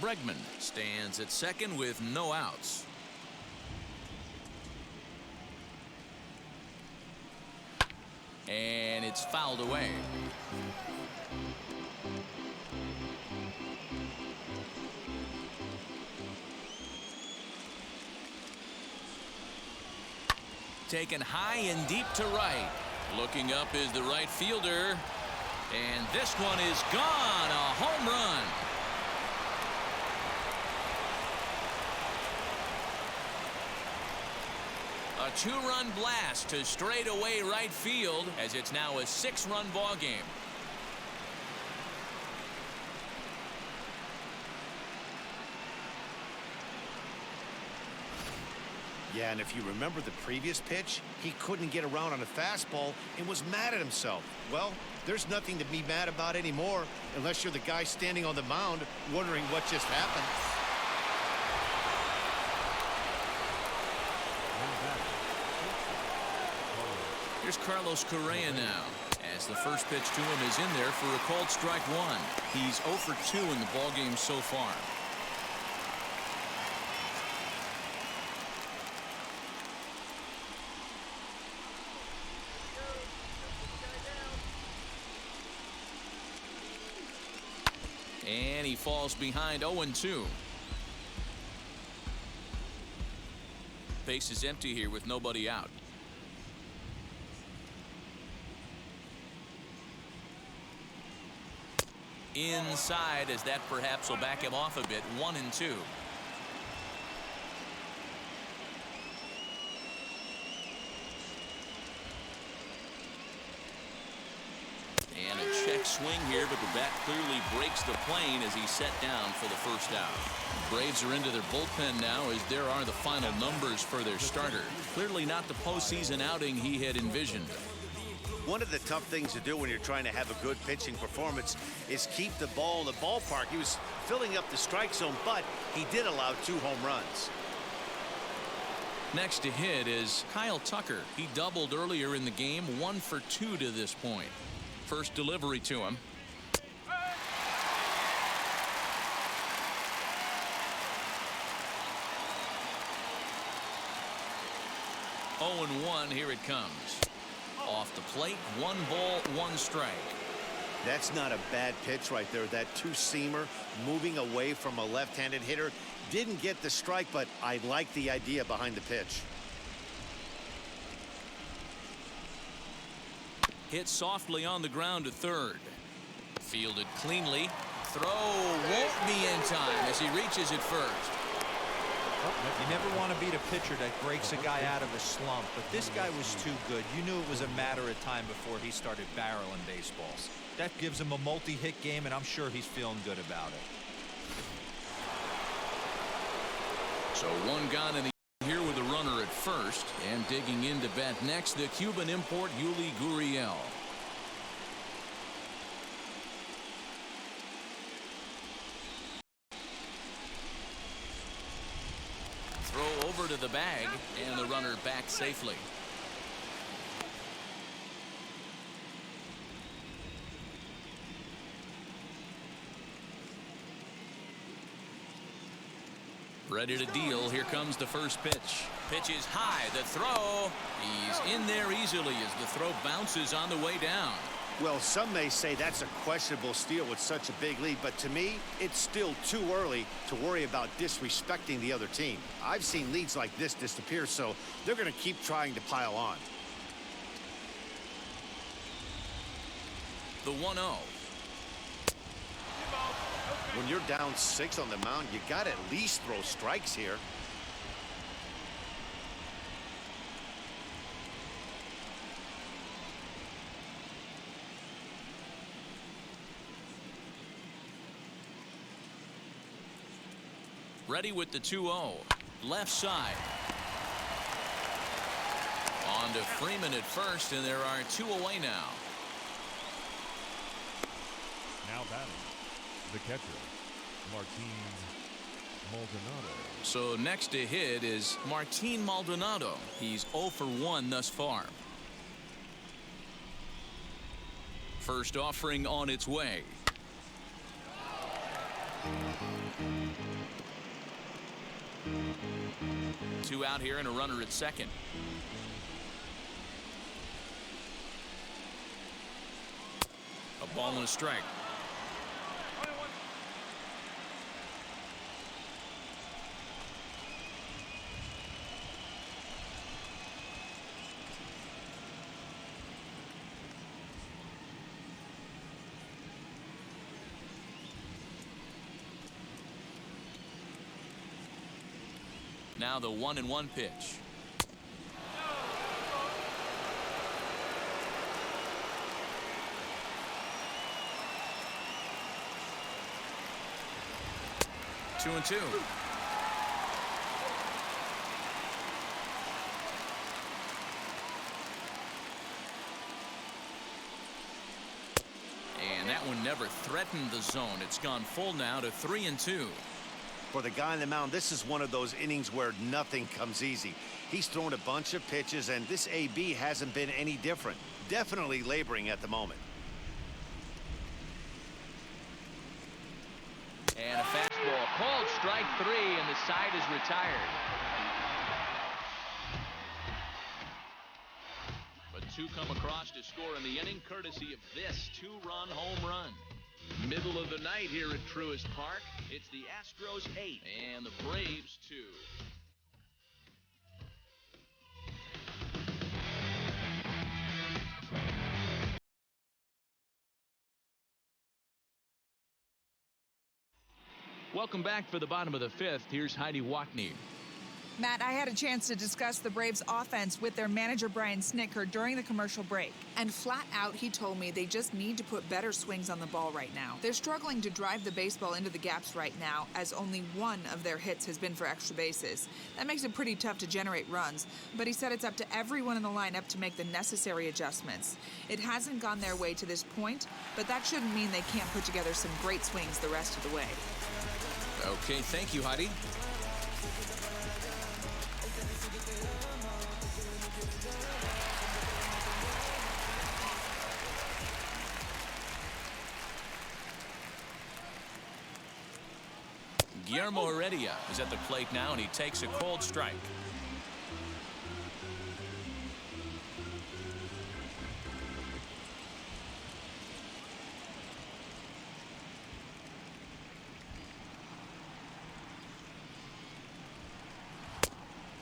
Speaker 2: Bregman stands at second with no outs. And it's fouled away. Taken high and deep to right. Looking up is the right fielder. And this one is gone. A home run. A two-run blast to straightaway right field as it's now a 6-run ball game.
Speaker 3: Yeah, and if you remember the previous pitch, he couldn't get around on a fastball and was mad at himself. Well, there's nothing to be mad about anymore unless you're the guy standing on the mound wondering what just happened.
Speaker 2: Here's Carlos Correa now, as the first pitch to him is in there for a called strike one. He's 0 for 2 in the ballgame so far. And he falls behind 0-2. Base is empty here with nobody out. Inside, as that perhaps will back him off a bit. 1-2. And a check swing here, but the bat clearly breaks the plane as he's set down for the first out. Braves are into their bullpen now, as there are the final numbers for their starter. Clearly not the postseason outing he had envisioned.
Speaker 3: One of the tough things to do when you're trying to have a good pitching performance is keep the ball in the ballpark. He was filling up the strike zone, but he did allow 2 home runs.
Speaker 2: Next to hit is Kyle Tucker. He doubled earlier in the game, 1 for 2 to this point. First delivery to him. Oh, and 1, here it comes. Off the plate, 1 ball, 1 strike.
Speaker 3: That's not a bad pitch right there. That two-seamer moving away from a left-handed hitter. Didn't get the strike, but I like the idea behind the pitch.
Speaker 2: Hit softly on the ground to third. Fielded cleanly. Throw won't be in time as he reaches it first.
Speaker 4: You never want to beat a pitcher that breaks a guy out of a slump, but this guy was too good. You knew it was a matter of time before he started barreling baseballs. That gives him a multi-hit game, and I'm sure he's feeling good about it.
Speaker 2: So 1 gone in the here with a runner at first, and digging in to bat next, the Cuban import Yuli Gurriel. Throw over to the bag, and the runner back safely. Ready to deal. Here comes the first pitch. Pitch is high. The throw. He's in there easily as the throw bounces on the way down.
Speaker 3: Well, some may say that's a questionable steal with such a big lead, but to me, it's still too early to worry about disrespecting the other team. I've seen leads like this disappear, so they're going to keep trying to pile on.
Speaker 2: The 1-0.
Speaker 3: When you're down 6 on the mound, you got to at least throw strikes here.
Speaker 2: Ready with the 2-0. Left side. On to Freeman at first, and there are 2 away now.
Speaker 5: Now batting, the catcher, Martin Maldonado.
Speaker 2: So next to hit is Martin Maldonado. He's 0 for 1 thus far. First offering on its way. Two out here and a runner at second. A ball and a strike. Now the 1-1 pitch. Two and two. And that one never threatened the zone. It's gone full now to 3-2.
Speaker 3: For the guy on the mound, this is one of those innings where nothing comes easy. He's thrown a bunch of pitches, and this AB hasn't been any different. Definitely laboring at the moment.
Speaker 7: And a fastball called strike three, and the side is retired. But two come across to score in the inning, courtesy of this two-run home run. Middle of the night here at Truist Park. It's the Astros 8 and the Braves 2. Welcome back for the bottom of the fifth. Here's Heidi Watney.
Speaker 6: Matt, I had a chance to discuss the Braves offense with their manager Brian Snitker during the commercial break. And flat out, he told me they just need to put better swings on the ball right now. They're struggling to drive the baseball into the gaps right now, as only one of their hits has been for extra bases. That makes it pretty tough to generate runs, but he said it's up to everyone in the lineup to make the necessary adjustments. It hasn't gone their way to this point, but that shouldn't mean they can't put together some great swings the rest of the way.
Speaker 2: Okay, thank you, Heidi. Guillermo Heredia is at the plate now, and he takes a cold strike.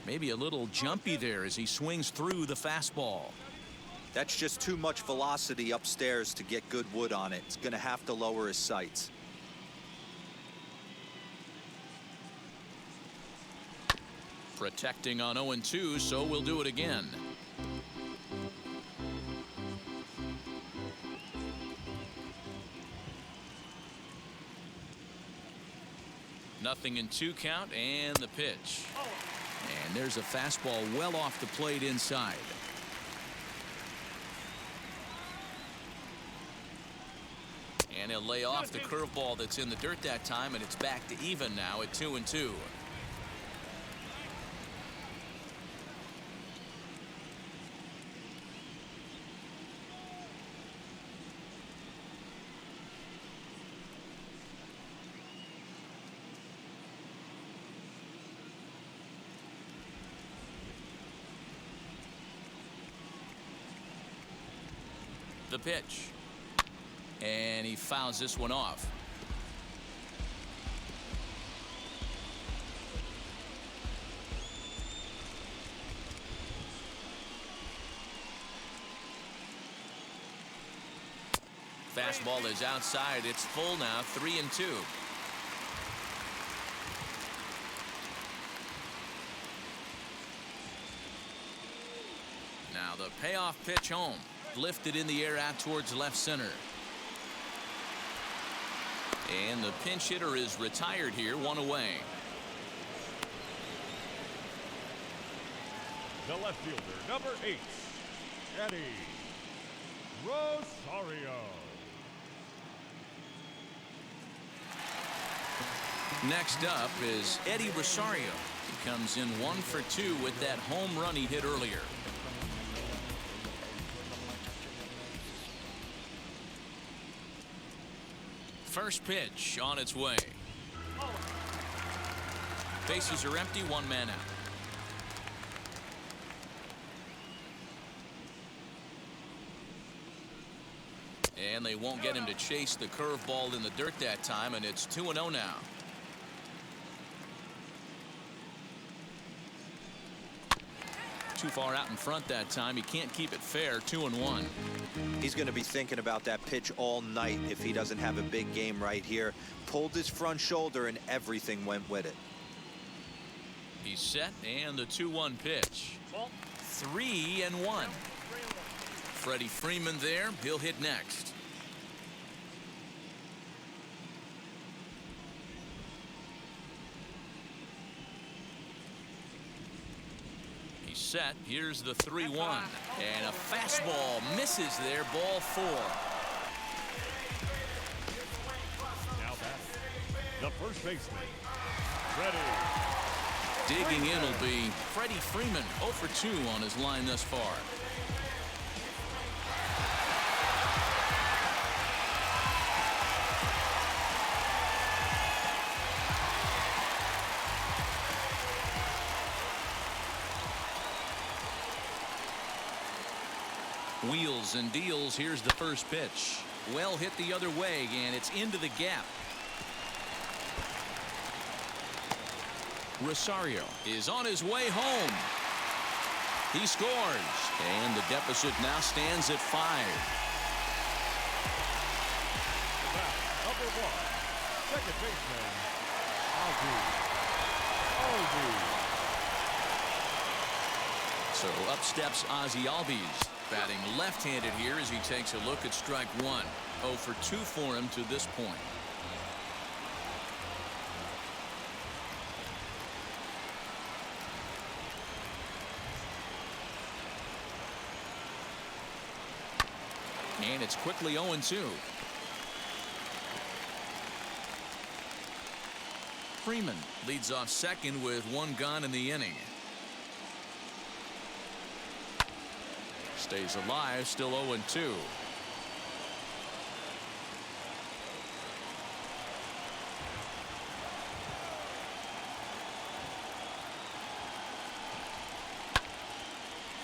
Speaker 2: Maybe a little jumpy there as he swings through the fastball.
Speaker 4: That's just too much velocity upstairs to get good wood on it. It's going to have to lower his sights.
Speaker 2: Protecting on 0-2, so we'll do it again. Nothing in 2 count, and the pitch. And there's a fastball well off the plate inside. And he'll lay off the curveball that's in the dirt that time, and it's back to even now at 2-2. The pitch. And he fouls this one off. Fastball is outside. It's full now, 3-2. Now the payoff pitch home. Lifted in the air out towards left center. And the pinch hitter is retired here, 1 away.
Speaker 5: The left fielder, number 8, Eddie Rosario.
Speaker 2: Next up is Eddie Rosario. He comes in 1 for 2 with that home run he hit earlier. First pitch on its way. Bases are empty, one man out. And they won't get him to chase the curveball in the dirt that time, and it's 2-0 now. Too far out in front that time. He can't keep it fair. 2-1.
Speaker 4: He's going to be thinking about that pitch all night if he doesn't have a big game right here. Pulled his front shoulder and everything went with it.
Speaker 2: He's set, and the 2-1 pitch. 3-1. Freddie Freeman there. He'll hit next. He's set. Here's the 3-1. And a fastball misses there. Ball 4.
Speaker 5: Now back, the first baseman, Freddie.
Speaker 2: Digging in will be Freddie Freeman. 0 for 2 on his line thus far. Wheels and deals. Here's the first pitch. Well hit the other way, and it's into the gap. Rosario is on his way home. He scores, and the deficit now stands at 5.
Speaker 5: Number 1, second baseman, Ozzie.
Speaker 2: So up steps Ozzie Albies, batting left-handed here as he takes a look at strike 1. 0 for 2 for him to this point. And it's quickly 0-2. Freeman leads off second with 1 gone in the inning. Stays alive, still 0-2.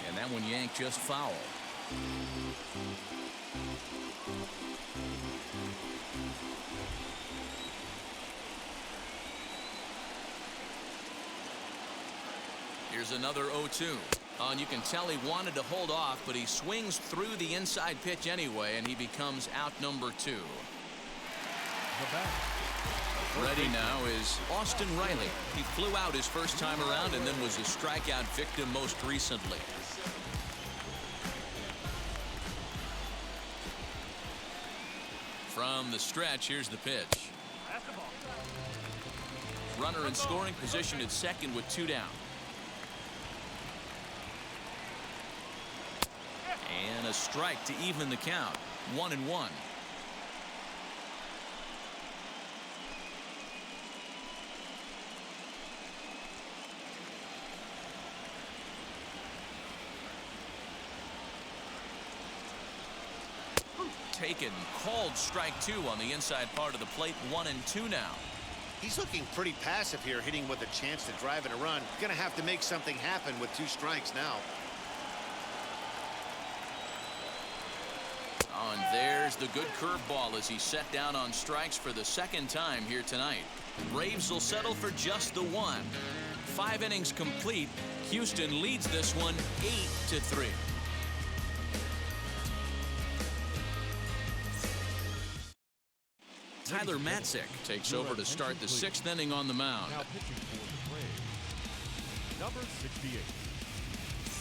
Speaker 2: And that one yanked just foul. Here's another 0-2. And you can tell he wanted to hold off, but he swings through the inside pitch anyway, and he becomes out number 2. Ready now is Austin Riley. He flew out his first time around and then was a strikeout victim most recently. From the stretch, here's the pitch. Runner in scoring position at second with 2 down. And a strike to even the count. 1-1. Taken, called strike 2 on the inside part of the plate. 1-2 now.
Speaker 3: He's looking pretty passive here, hitting with a chance to drive in a run. Gonna have to make something happen with 2 strikes now.
Speaker 2: And there's the good curveball as he set down on strikes for the second time here tonight. Braves will settle for just the 1. 5 innings complete. Houston leads this one 8-3. Tyler Matzik takes over to start the 6th inning on the mound.
Speaker 5: Now pitching for the Braves, number 68.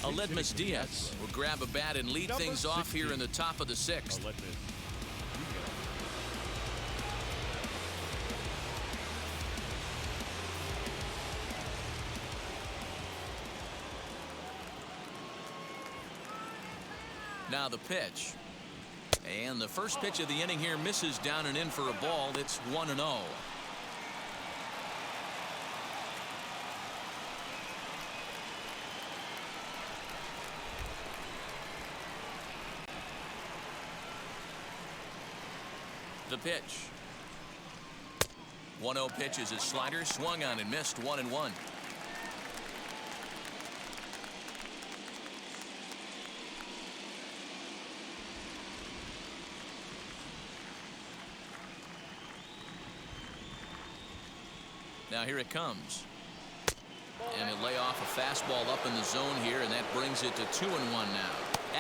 Speaker 2: Aledmus Diaz will grab a bat and lead things off here in the top of the 6th. Now the pitch. And the first pitch of the inning here misses down and in for a ball. It's 1-0. The pitch. 1-0 pitch is a slider, swung on and missed, 1-1. Now here it comes. And he'll lay off a fastball up in the zone here, and that brings it to 2-1 now.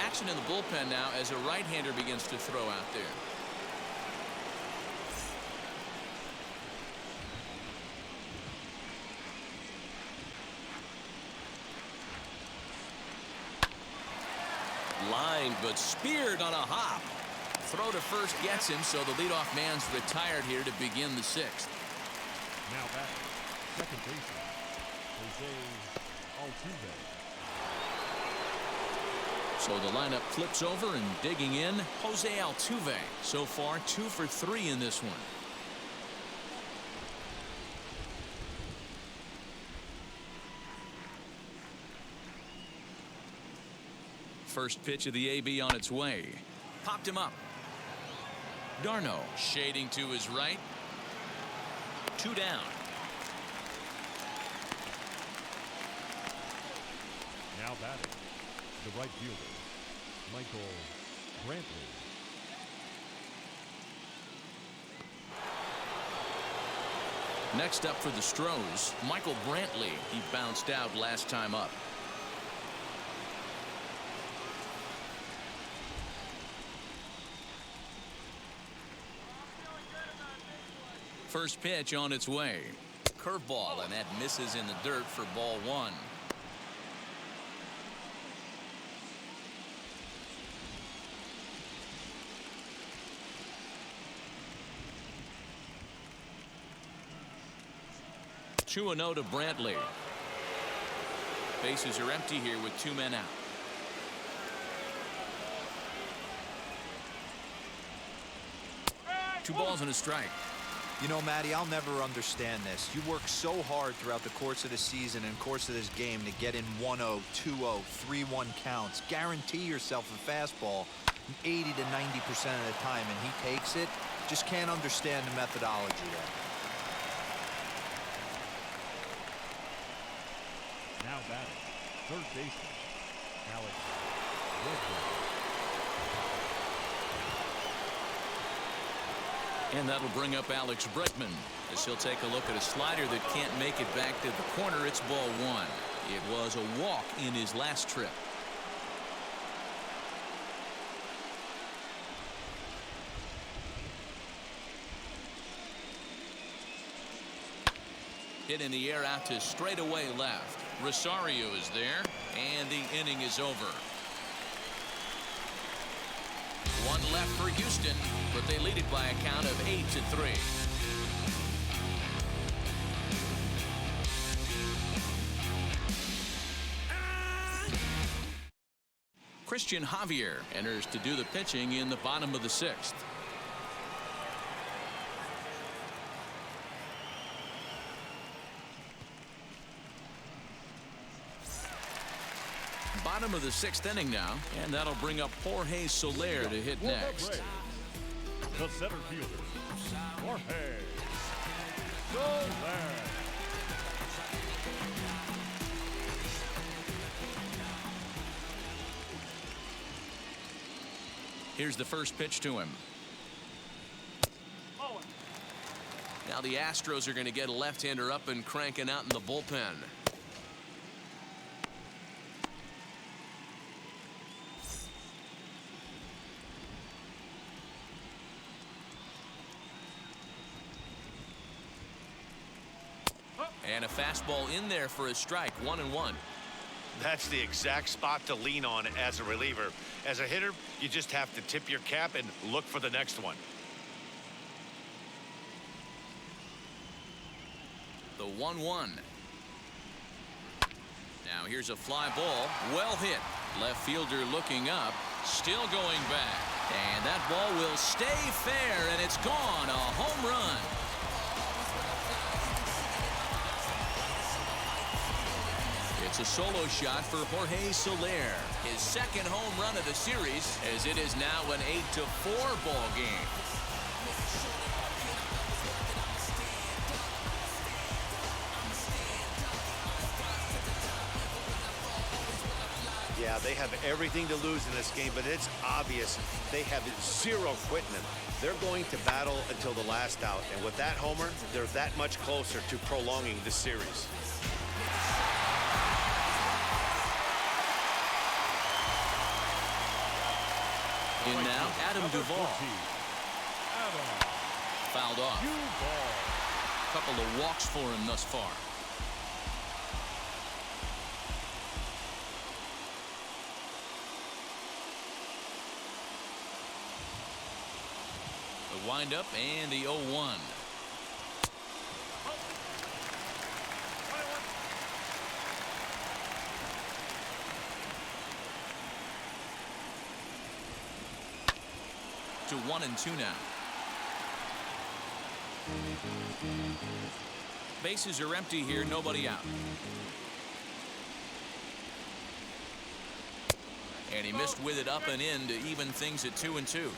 Speaker 2: Action in the bullpen now as a right-hander begins to throw out there. Lined but speared on a hop. Throw to first gets him, so the leadoff man's retired here to begin the 6th.
Speaker 5: Now back, second baseman, Jose Altuve.
Speaker 2: So the lineup flips over, and digging in, Jose Altuve. So far 2 for 3 in this one. First pitch of the AB on its way. Popped him up. d'Arnaud shading to his right. 2 down.
Speaker 5: Now batting, the right fielder, Michael Brantley.
Speaker 2: Next up for the Stros, Michael Brantley. He bounced out last time up. First pitch on its way. Curveball, and that misses in the dirt for ball 1. Two and 0 to Brantley. Bases are empty here with 2 men out. Two balls and a strike.
Speaker 4: You know, Matty, I'll never understand this. You work so hard throughout the course of the season and course of this game to get in 1-0, 2-0, 3-1 counts. Guarantee yourself a fastball 80 to 90% of the time, and he takes it. Just can't understand the methodology there.
Speaker 5: Now batting, third baseman, Alex Bregman.
Speaker 2: And that'll bring up Alex Bregman as he'll take a look at a slider that can't make it back to the corner. It's ball 1. It was a walk in his last trip. Hit in the air out to straightaway left. Rosario is there, and the inning is over. 1 left for Houston, but they lead it by a count of 8-3. Christian Javier enters to do the pitching in the bottom of the 6th. Bottom of the 6th inning now, and that'll bring up Jorge Soler to hit next.
Speaker 5: The center fielder, Jorge Soler.
Speaker 2: Here's the first pitch to him. Now the Astros are going to get a left-hander up and cranking out in the bullpen. And a fastball in there for a strike. 1-1.
Speaker 3: That's the exact spot to lean on as a reliever. As a hitter, you just have to tip your cap and look for the next one.
Speaker 2: The 1-1. Now here's a fly ball. Well hit. Left fielder looking up. Still going back. And that ball will stay fair, and it's gone. A home run. It's a solo shot for Jorge Soler. His second home run of the series, as it is now an 8-4 ball game.
Speaker 3: Yeah, they have everything to lose in this game, but it's obvious they have zero quitting them. They're going to battle until the last out, and with that homer, they're that much closer to prolonging the series.
Speaker 2: In now, Adam Duvall. Fouled off. Couple of walks for him thus far. The windup and the 0-1. To 1-2 now. Bases are empty here, nobody out. And he missed with it up and in to even things at 2-2.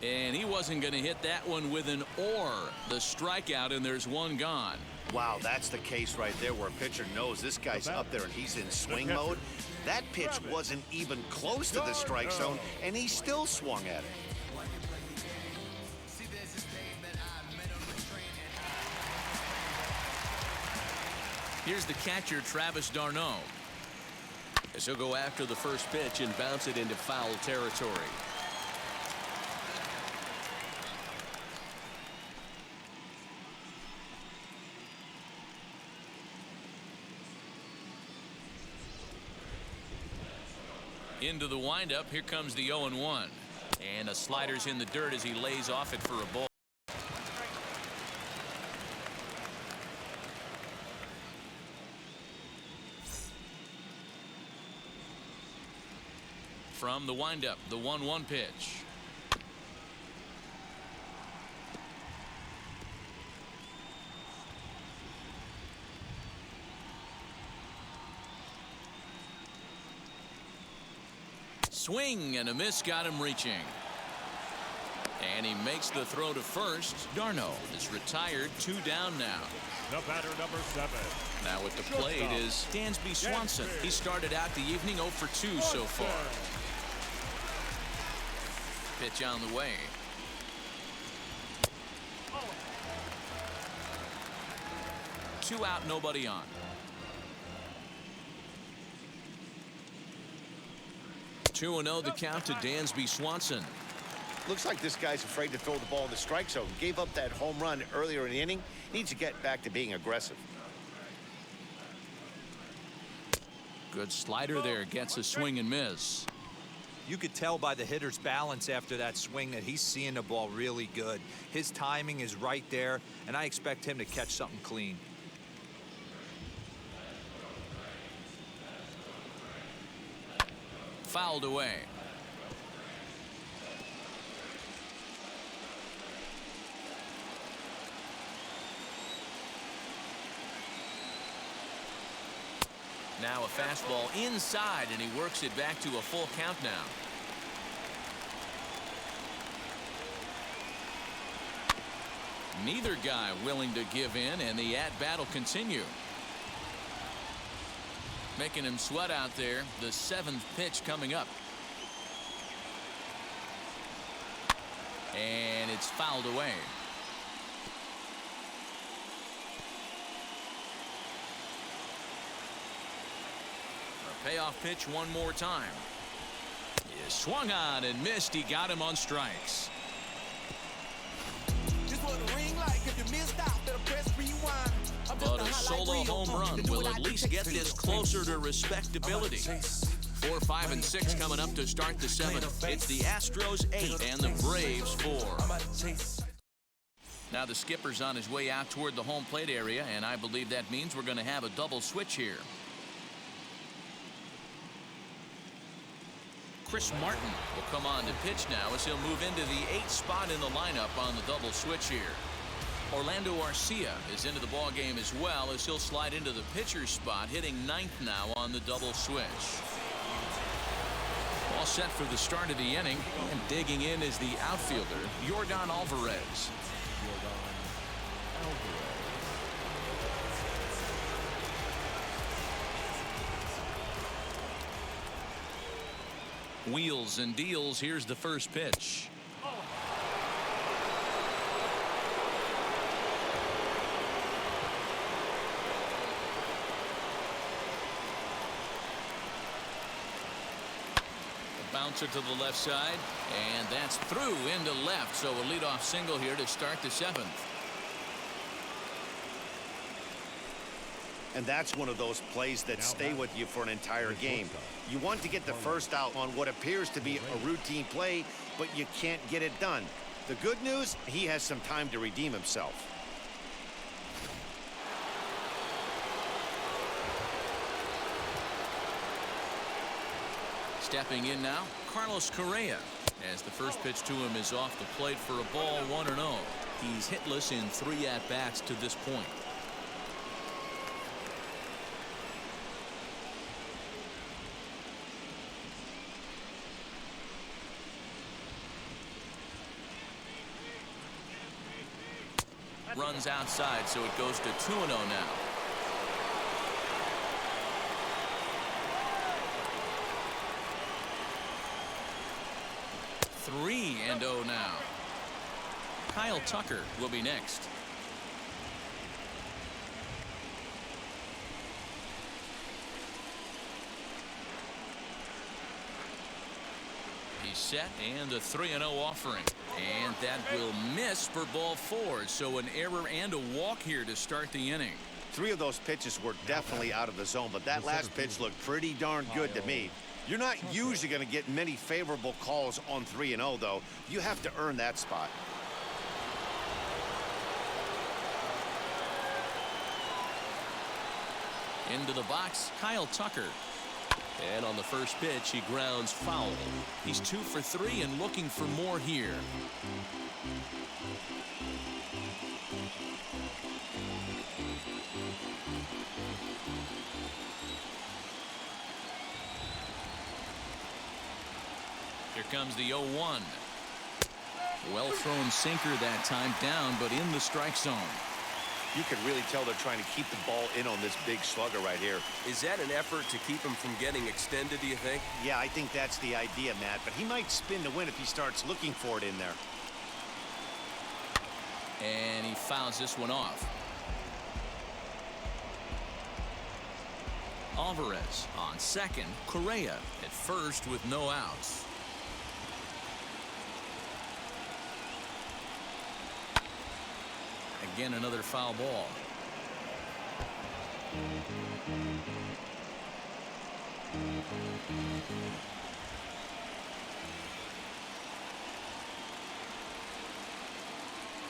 Speaker 2: And he wasn't going to hit that one with an or. The strikeout, and there's one gone.
Speaker 3: Wow, that's the case right there where a pitcher knows this guy's up there and he's in swing mode. That pitch wasn't even close to the strike zone, and he still swung at it.
Speaker 2: Here's the catcher, Travis d'Arnaud. As he'll go after the first pitch and bounce it into foul territory. Into the windup. Here comes the 0-1. And a slider's in the dirt as he lays off it for a ball. From the windup, the 1-1 pitch. Swing and a miss got him reaching. And he makes the throw to first. d'Arnaud is retired, 2 down now.
Speaker 5: The batter, number 7.
Speaker 2: Now at the plate is Dansby Swanson. He started out the evening 0 for 2 so far. Pitch on the way. Two out, nobody on. 2-0 the count to Dansby Swanson.
Speaker 3: Looks like this guy's afraid to throw the ball in the strike zone. Gave up that home run earlier in the inning. Needs to get back to being aggressive.
Speaker 2: Good slider there. Gets a swing and miss.
Speaker 4: You could tell by the hitter's balance after that swing that he's seeing the ball really good. His timing is right there, and I expect him to catch something clean.
Speaker 2: Fouled away. Now a fastball inside, and he works it back to a full count now. Neither guy willing to give in, and the at-bat will continue. Making him sweat out there. The 7th pitch coming up. And it's fouled away. A payoff pitch one more time. He swung on and missed. He got him on strikes. But a solo home run will at least get this closer to respectability. 4, 5, and 6 coming up to start the 7th. It's the Astros 8 and the Braves 4. Now the skipper's on his way out toward the home plate area, and I believe that means we're going to have a double switch here. Chris Martin will come on to pitch now as he'll move into the 8th spot in the lineup on the double switch here. Orlando Arcia is into the ball game as well as he'll slide into the pitcher's spot, hitting 9th now on the double switch. All set for the start of the inning, and digging in is the outfielder, Yordan Alvarez. Wheels and deals. Here's the first pitch. Bouncer to the left side, and that's through into left. So a leadoff single here to start the seventh.
Speaker 3: And that's one of those plays that stay with you for an entire game. You want to get the first out on what appears to be a routine play, but you can't get it done. The good news, he has some time to redeem himself.
Speaker 2: Stepping in now, Carlos Correa, as the first pitch to him is off the plate for a ball, 1-0. He's hitless in 3 at-bats to this point. Runs outside, so it goes to 2-0 now. Three and 0 now. Kyle Tucker will be next. He's set, and a 3-0 offering. And that will miss for ball 4. So an error and a walk here to start the inning.
Speaker 3: 3 of those pitches were definitely out of the zone, but that last pitch looked pretty darn good to me. You're not usually going to get many favorable calls on 3-0, though. You have to earn that spot.
Speaker 2: Into the box, Kyle Tucker. And on the first pitch, he grounds foul. He's 2 for 3 and looking for more here. Here comes the 0-1. Well thrown sinker that time, down, but in the strike zone.
Speaker 3: You can really tell they're trying to keep the ball in on this big slugger right here.
Speaker 8: Is that an effort to keep him from getting extended, do you think?
Speaker 3: Yeah, I think that's the idea, Matt, but he might spin to win if he starts looking for it in there.
Speaker 2: And he fouls this one off. Alvarez on second. Correa at first with no outs. Again, another foul ball.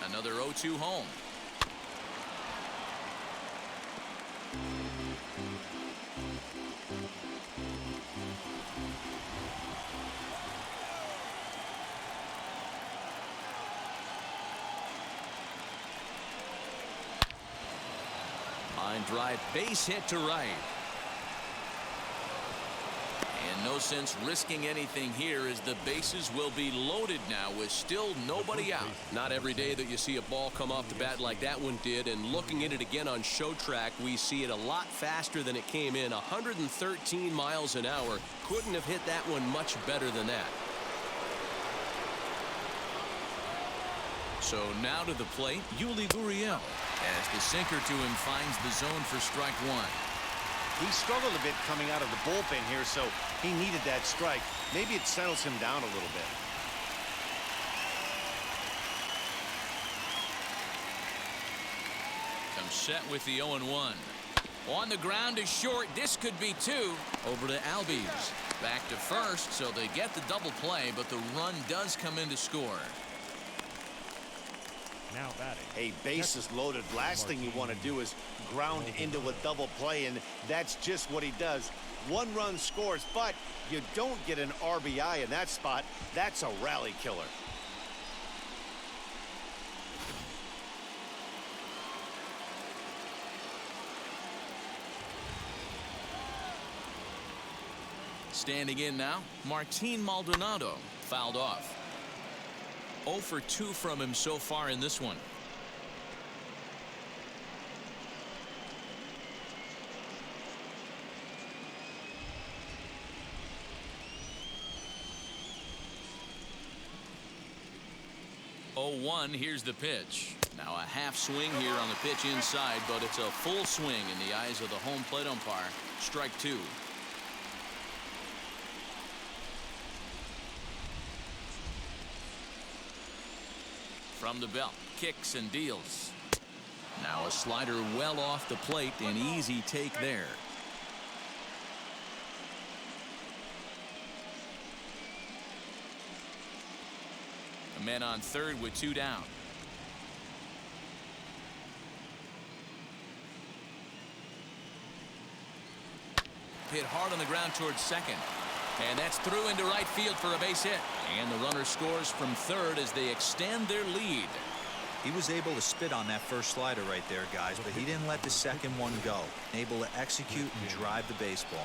Speaker 2: Another 0-2 home. Line drive, base hit to right. And no sense risking anything here as the bases will be loaded now with still nobody out.
Speaker 8: Not every day that you see a ball come off the bat like that one did, and looking at it again on Show Track, we see it a lot faster than it came in. 113 miles an hour. Couldn't have hit that one much better than that.
Speaker 2: So now to the plate, Yuli Gurriel, as the sinker to him finds the zone for strike 1.
Speaker 3: He struggled a bit coming out of the bullpen here, so he needed that strike. Maybe it settles him down a little bit.
Speaker 2: Comes set with the 0-1. On the ground is short. This could be 2. Over to Albies. Back to first, so they get the double play, but the run does come in to score.
Speaker 5: Now batting.
Speaker 3: Hey, bases loaded. Last thing you want to do is ground into a double play, and that's just what he does. 1 run scores, but you don't get an RBI in that spot. That's a rally killer.
Speaker 2: Standing in now, Martin Maldonado fouled off. 0 for 2 from him so far in this one. 0-1, here's the pitch. Now a half swing here on the pitch inside, but it's a full swing in the eyes of the home plate umpire. Strike 2. From the belt, kicks and deals. Now a slider well off the plate, an easy take there. A man on third with 2 down. Hit hard on the ground towards second. And that's through into right field for a base hit. And the runner scores from third as they extend their lead.
Speaker 4: He was able to spit on that first slider right there, guys, but he didn't let the second one go. Able to execute and drive the baseball.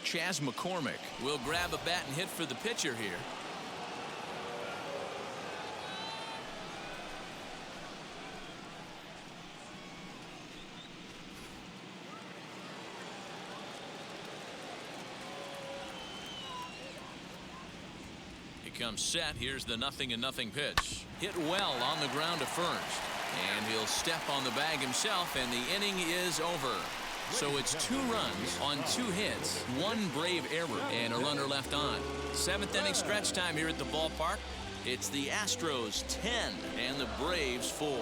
Speaker 2: Chas McCormick will grab a bat and hit for the pitcher here. Comes set. Here's the 0-0 pitch. Hit well on the ground to first. And he'll step on the bag himself, and the inning is over. So it's 2 runs on 2 hits, 1 Brave error, and a runner left on. 7th inning stretch time here at the ballpark. It's the Astros 10 and the Braves 4.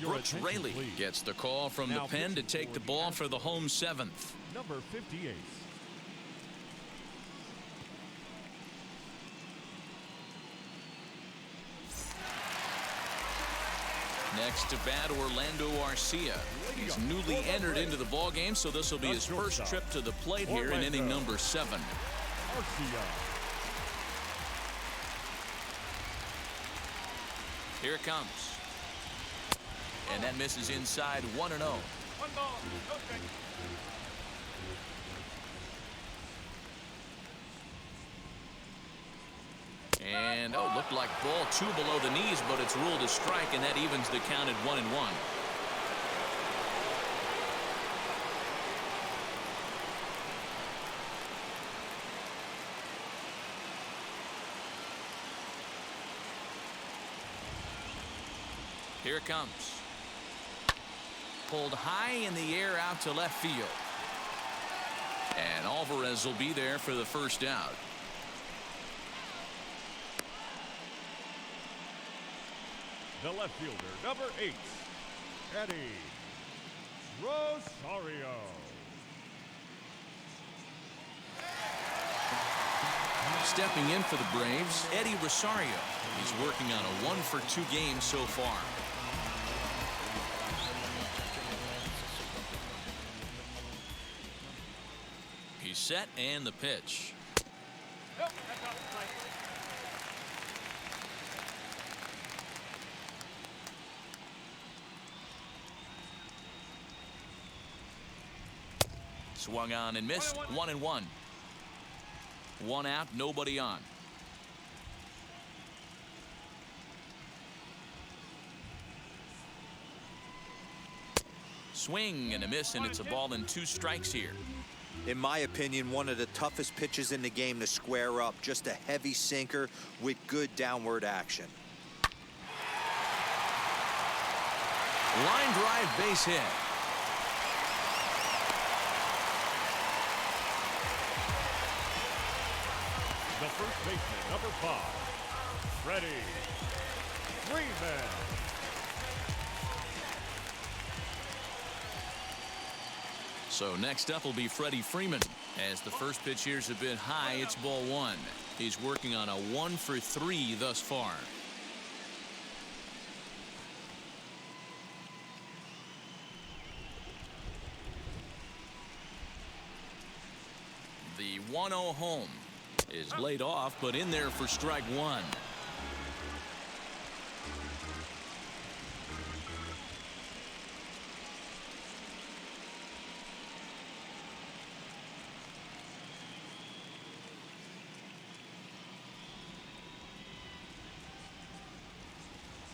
Speaker 2: Brooks Raley gets the call from the pen to take the ball for the home 7th.
Speaker 5: Number 58.
Speaker 2: Next to bat, Orlando Arcia. He's newly entered into the ball game, so this will be his first trip to the plate here in inning number 7. Here it comes. And that misses inside 1-0.
Speaker 5: 1 ball. Okay.
Speaker 2: And, looked like ball 2 below the knees, but it's ruled a strike, and that evens the count at 1-1. Here it comes. Pulled high in the air out to left field. And Alvarez will be there for the first out.
Speaker 5: The left fielder, number 8, Eddie Rosario.
Speaker 2: Stepping in for the Braves, Eddie Rosario. He's working on a 1-for-2 game so far. He's set, and the pitch.
Speaker 5: Nope, that's not the play.
Speaker 2: Swung on and missed. 1-1. 1 out, nobody on. Swing and a miss, and it's a ball and 2 strikes here.
Speaker 4: In my opinion, one of the toughest pitches in the game to square up. Just a heavy sinker with good downward action.
Speaker 2: Line drive, base hit.
Speaker 5: The first baseman, number 5, Freddie Freeman.
Speaker 2: So next up will be Freddie Freeman. As the first pitch here's a bit high, it's ball 1. He's working on a 1-for-3 thus far. The 1-0 home is laid off, but in there for strike 1.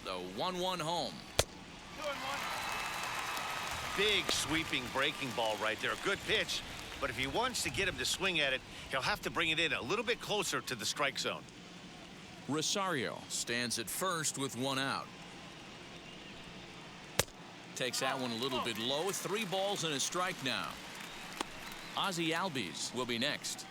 Speaker 2: The 1-1 home.
Speaker 3: Big sweeping breaking ball right there. Good pitch. But if he wants to get him to swing at it, he'll have to bring it in a little bit closer to the strike zone.
Speaker 2: Rosario stands at first with one out. Takes that one a little bit low. 3 balls and a strike now. Ozzie Albies will be next.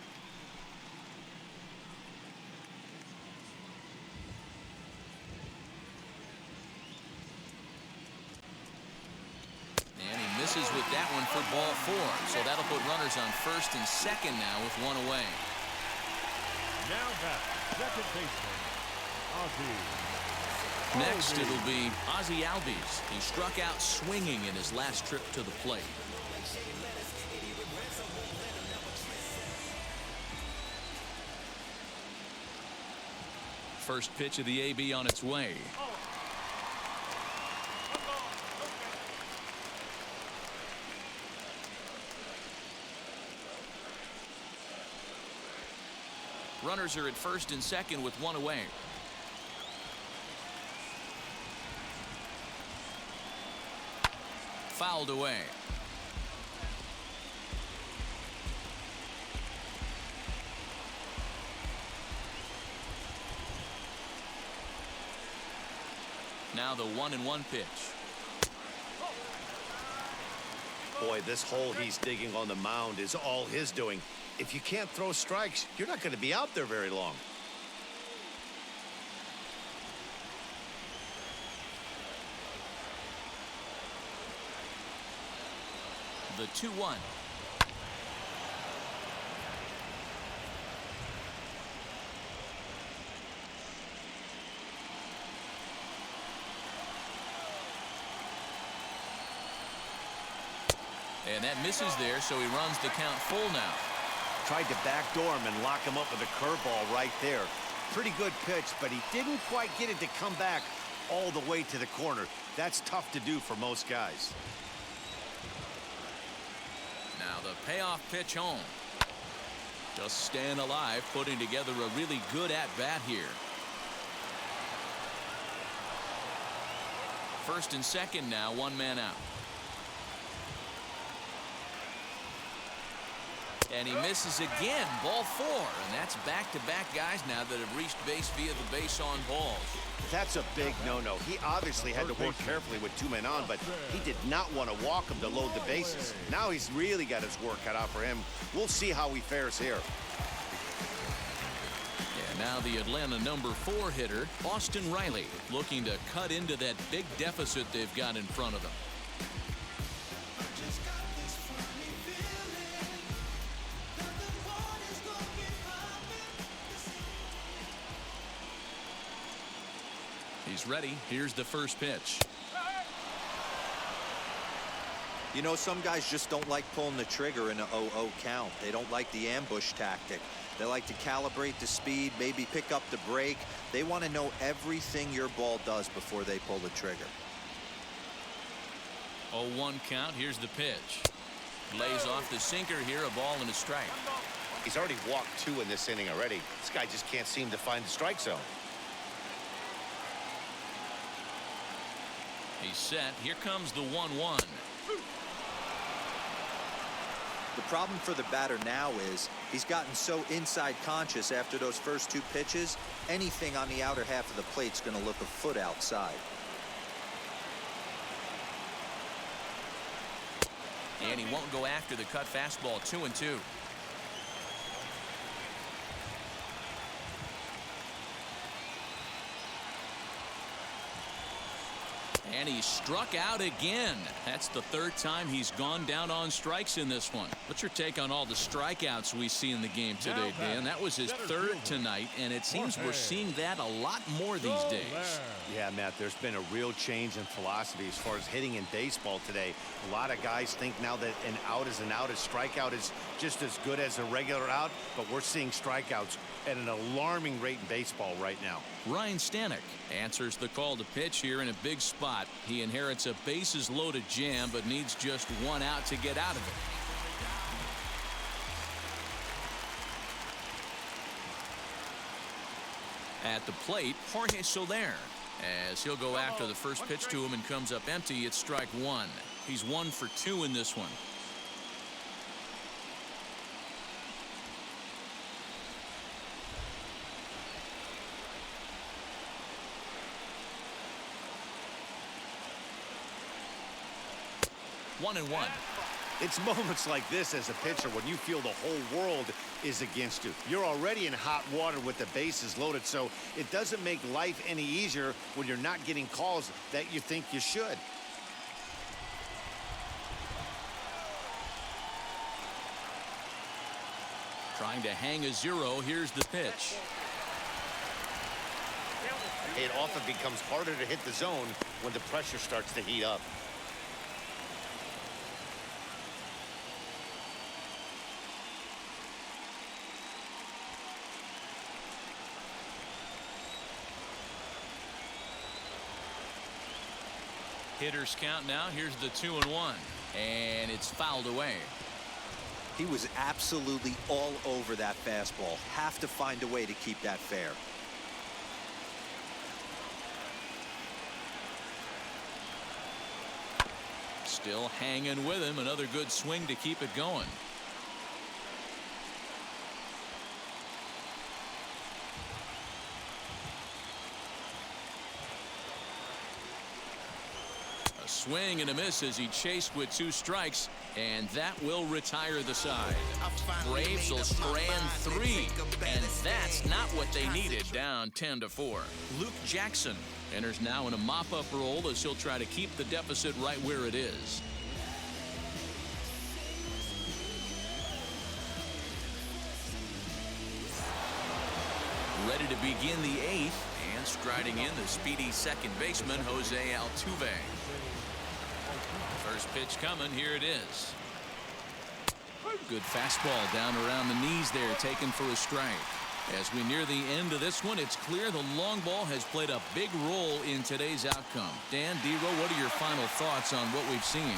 Speaker 2: And he misses with that one for ball 4. So that'll put runners on first and second now with one away.
Speaker 5: Now back, second baseman, Ozzie.
Speaker 2: Next, it'll be Ozzie Albies. He struck out swinging in his last trip to the plate. First pitch of the AB on its way. Runners are at first and second with one away. Fouled away. Now the 1-1 pitch.
Speaker 3: Boy, this hole he's digging on the mound is all his doing. If you can't throw strikes, you're not going to be out there very long.
Speaker 2: The 2-1. And that misses there, so he runs the count full now.
Speaker 3: Tried to backdoor him and lock him up with a curveball right there. Pretty good pitch, but he didn't quite get it to come back all the way to the corner. That's tough to do for most guys.
Speaker 2: Now the payoff pitch home. Just staying alive, putting together a really good at-bat here. First and second now, 1 man out. And he misses again, ball 4. And that's back-to-back guys now that have reached base via the base on balls.
Speaker 3: That's a big no-no. He obviously had to work carefully with 2 men on, but he did not want to walk him to load the bases. Now he's really got his work cut out for him. We'll see how he fares here.
Speaker 2: And now the Atlanta number 4 hitter, Austin Riley, looking to cut into that big deficit they've got in front of them. He's ready. Here's the first pitch.
Speaker 4: You know, some guys just don't like pulling the trigger in an 0-0 count. They don't like the ambush tactic. They like to calibrate the speed, maybe pick up the break. They want to know everything your ball does before they pull the trigger.
Speaker 2: 0-1 count. Here's the pitch. Lays off the sinker here, a ball and a strike.
Speaker 3: He's already walked 2 in this inning already. This guy just can't seem to find the strike zone.
Speaker 2: He's set. Here comes the 1-1.
Speaker 4: The problem for the batter now is he's gotten so inside conscious after those first 2 pitches, anything on the outer half of the plate's going to look a foot outside.
Speaker 2: And he won't go after the cut fastball. 2-2. And he struck out again. That's the 3rd time he's gone down on strikes in this one. What's your take on all the strikeouts we see in the game today, Dan? That was his 3rd tonight, and it seems we're seeing that a lot more these days.
Speaker 3: Yeah, Matt, there's been a real change in philosophy as far as hitting in baseball today. A lot of guys think now that an out is an out, a strikeout is just as good as a regular out, but we're seeing strikeouts at an alarming rate in baseball right now.
Speaker 2: Ryan Stanek answers the call to pitch here in a big spot. He inherits a bases loaded jam, but needs just 1 out to get out of it. At the plate, Jorge Soler, as he'll go after the first pitch to him and comes up empty. It's strike 1. He's 1 for 2 in this one. One and one.
Speaker 3: It's moments like this as a pitcher when you feel the whole world is against you. You're already in hot water with the bases loaded, so it doesn't make life any easier when you're not getting calls that you think you should.
Speaker 2: Trying to hang a 0. Here's the pitch.
Speaker 3: It often becomes harder to hit the zone when the pressure starts to heat up.
Speaker 2: Hitters count now. Here's the 2-1. And it's fouled away.
Speaker 4: He was absolutely all over that fastball. Have to find a way to keep that fair.
Speaker 2: Still hanging with him. Another good swing to keep it going. A swing and a miss as he chased with 2 strikes, and that will retire the side. Braves will strand 3, and that's not what they needed. Down 10-4. Luke Jackson enters now in a mop-up role as he'll try to keep the deficit right where it is. Ready to begin the 8th, and striding in the speedy second baseman, Jose Altuve. First pitch coming. Here it is. Good fastball down around the knees there, taken for a strike. As we near the end of this one, it's clear the long ball has played a big role in today's outcome. Dan, Dero, what are your final thoughts on what we've seen?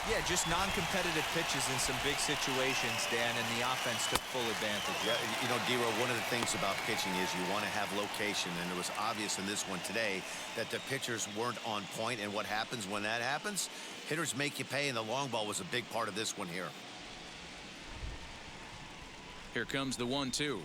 Speaker 4: Yeah, just non-competitive pitches in some big situations, Dan, and the offense took full advantage.
Speaker 3: Yeah, you know, Dero, one of the things about pitching is you want to have location, and it was obvious in this one today that the pitchers weren't on point, and what happens when that happens? Hitters make you pay, and the long ball was a big part of this one here.
Speaker 2: Here comes the 1-2.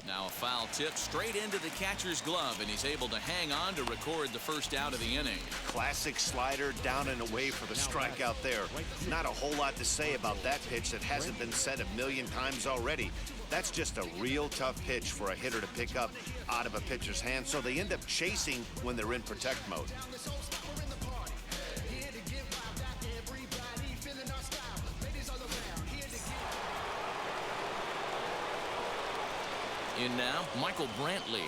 Speaker 2: Now a foul tip straight into the catcher's glove, and he's able to hang on to record the first out of the inning.
Speaker 3: Classic slider down and away for the strikeout there. Not a whole lot to say about that pitch that hasn't been said a million times already. That's just a real tough pitch for a hitter to pick up out of a pitcher's hand, so they end up chasing when they're in protect mode.
Speaker 2: In now, Michael Brantley.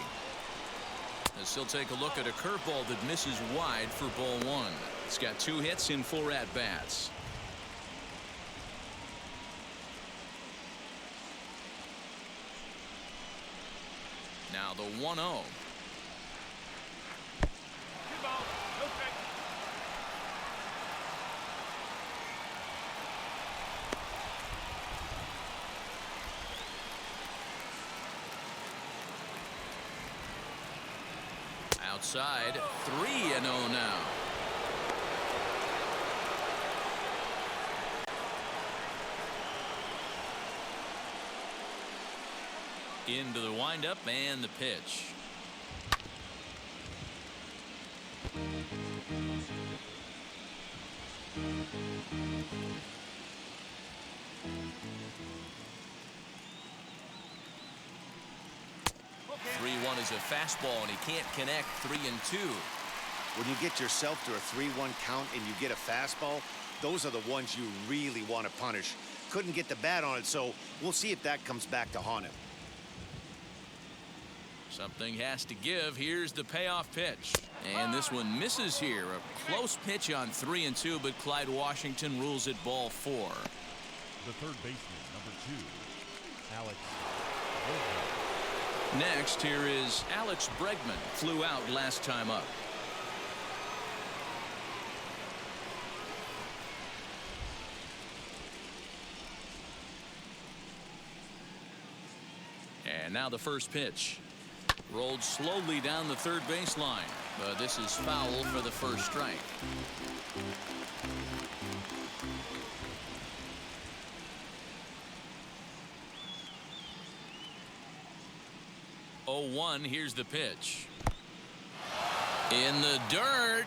Speaker 2: As he'll take a look at a curveball that misses wide for ball 1. It's got 2 hits in 4 at-bats. Now the 1-0. Outside, 3-0 now. Into the windup and the pitch. Is a fastball, and he can't connect. 3-2.
Speaker 3: When you get yourself to a 3-1 count and you get a fastball, those are the ones you really want to punish. Couldn't get the bat on it, so we'll see if that comes back to haunt him.
Speaker 2: Something has to give. Here's the payoff pitch, and this one misses here. A close pitch on 3-2, but Clyde Washington rules it ball 4.
Speaker 5: The third baseman, number 2, Alex.
Speaker 2: Next, here is Alex Bregman. Flew out last time up. And now the first pitch. Rolled slowly down the third baseline. But this is foul for the first strike. 0-1, here's the pitch. In the dirt.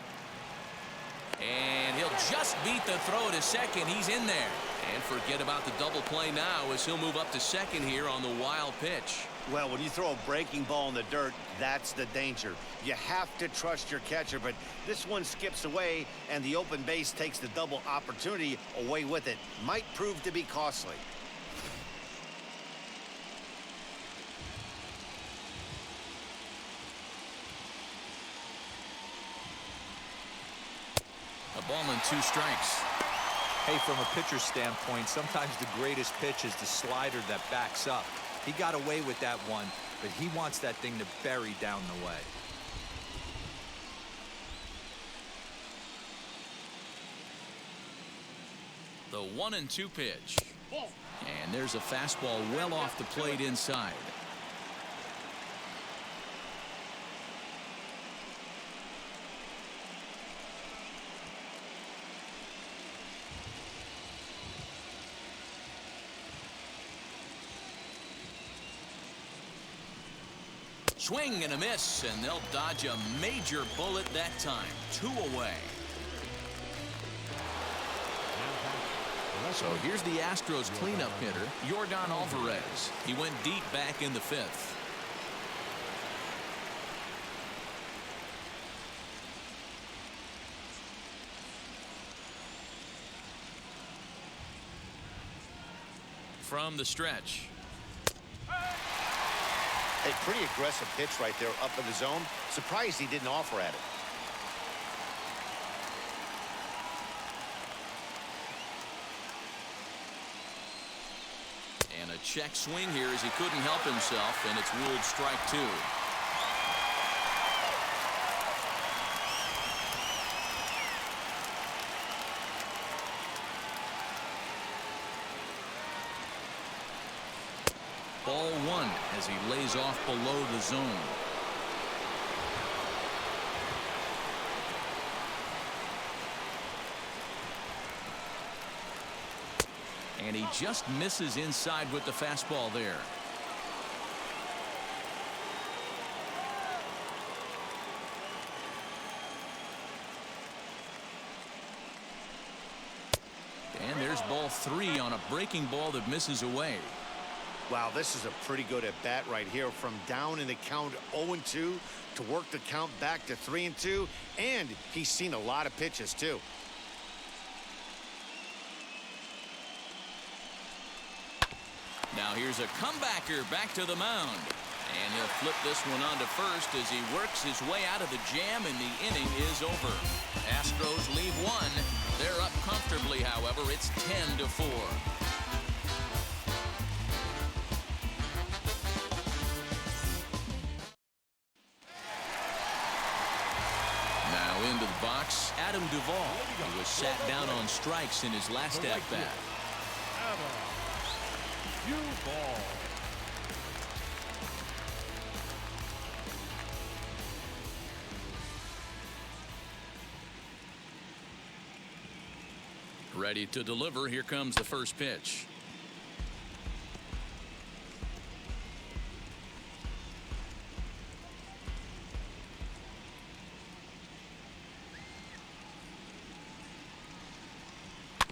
Speaker 2: And he'll just beat the throw to second. He's in there. And forget about the double play now as he'll move up to second here on the wild pitch.
Speaker 3: Well, when you throw a breaking ball in the dirt, that's the danger. You have to trust your catcher, but this one skips away, and the open base takes the double opportunity away with it. Might prove to be costly.
Speaker 2: A ball and 2 strikes.
Speaker 4: Hey, from a pitcher's standpoint, sometimes the greatest pitch is the slider that backs up. He got away with that one, but he wants that thing to bury down the way.
Speaker 2: The 1-2 pitch. And there's a fastball well off the plate inside. Swing and a miss, and they'll dodge a major bullet that time. 2 away. So here's the Astros cleanup hitter, Yordan Alvarez. He went deep back in the 5th. From the stretch.
Speaker 3: A pretty aggressive pitch right there up in the zone. Surprised he didn't offer at it.
Speaker 2: And a check swing here as he couldn't help himself, and it's ruled strike 2. Ball 1 as he lays off below the zone. And he just misses inside with the fastball there. And there's ball 3 on a breaking ball that misses away.
Speaker 3: Wow, this is a pretty good at bat right here. From down in the count 0-2 to work the count back to 3-2, and he's seen a lot of pitches too.
Speaker 2: Now here's a comebacker back to the mound. And he'll flip this one onto first as he works his way out of the jam, and the inning is over. Astros leave 1. They're up comfortably, however. It's 10-4. Into the box, Adam Duvall. He was sat down on strikes in his last at bat.
Speaker 5: Adam Duvall.
Speaker 2: Ready to deliver. Here comes the first pitch.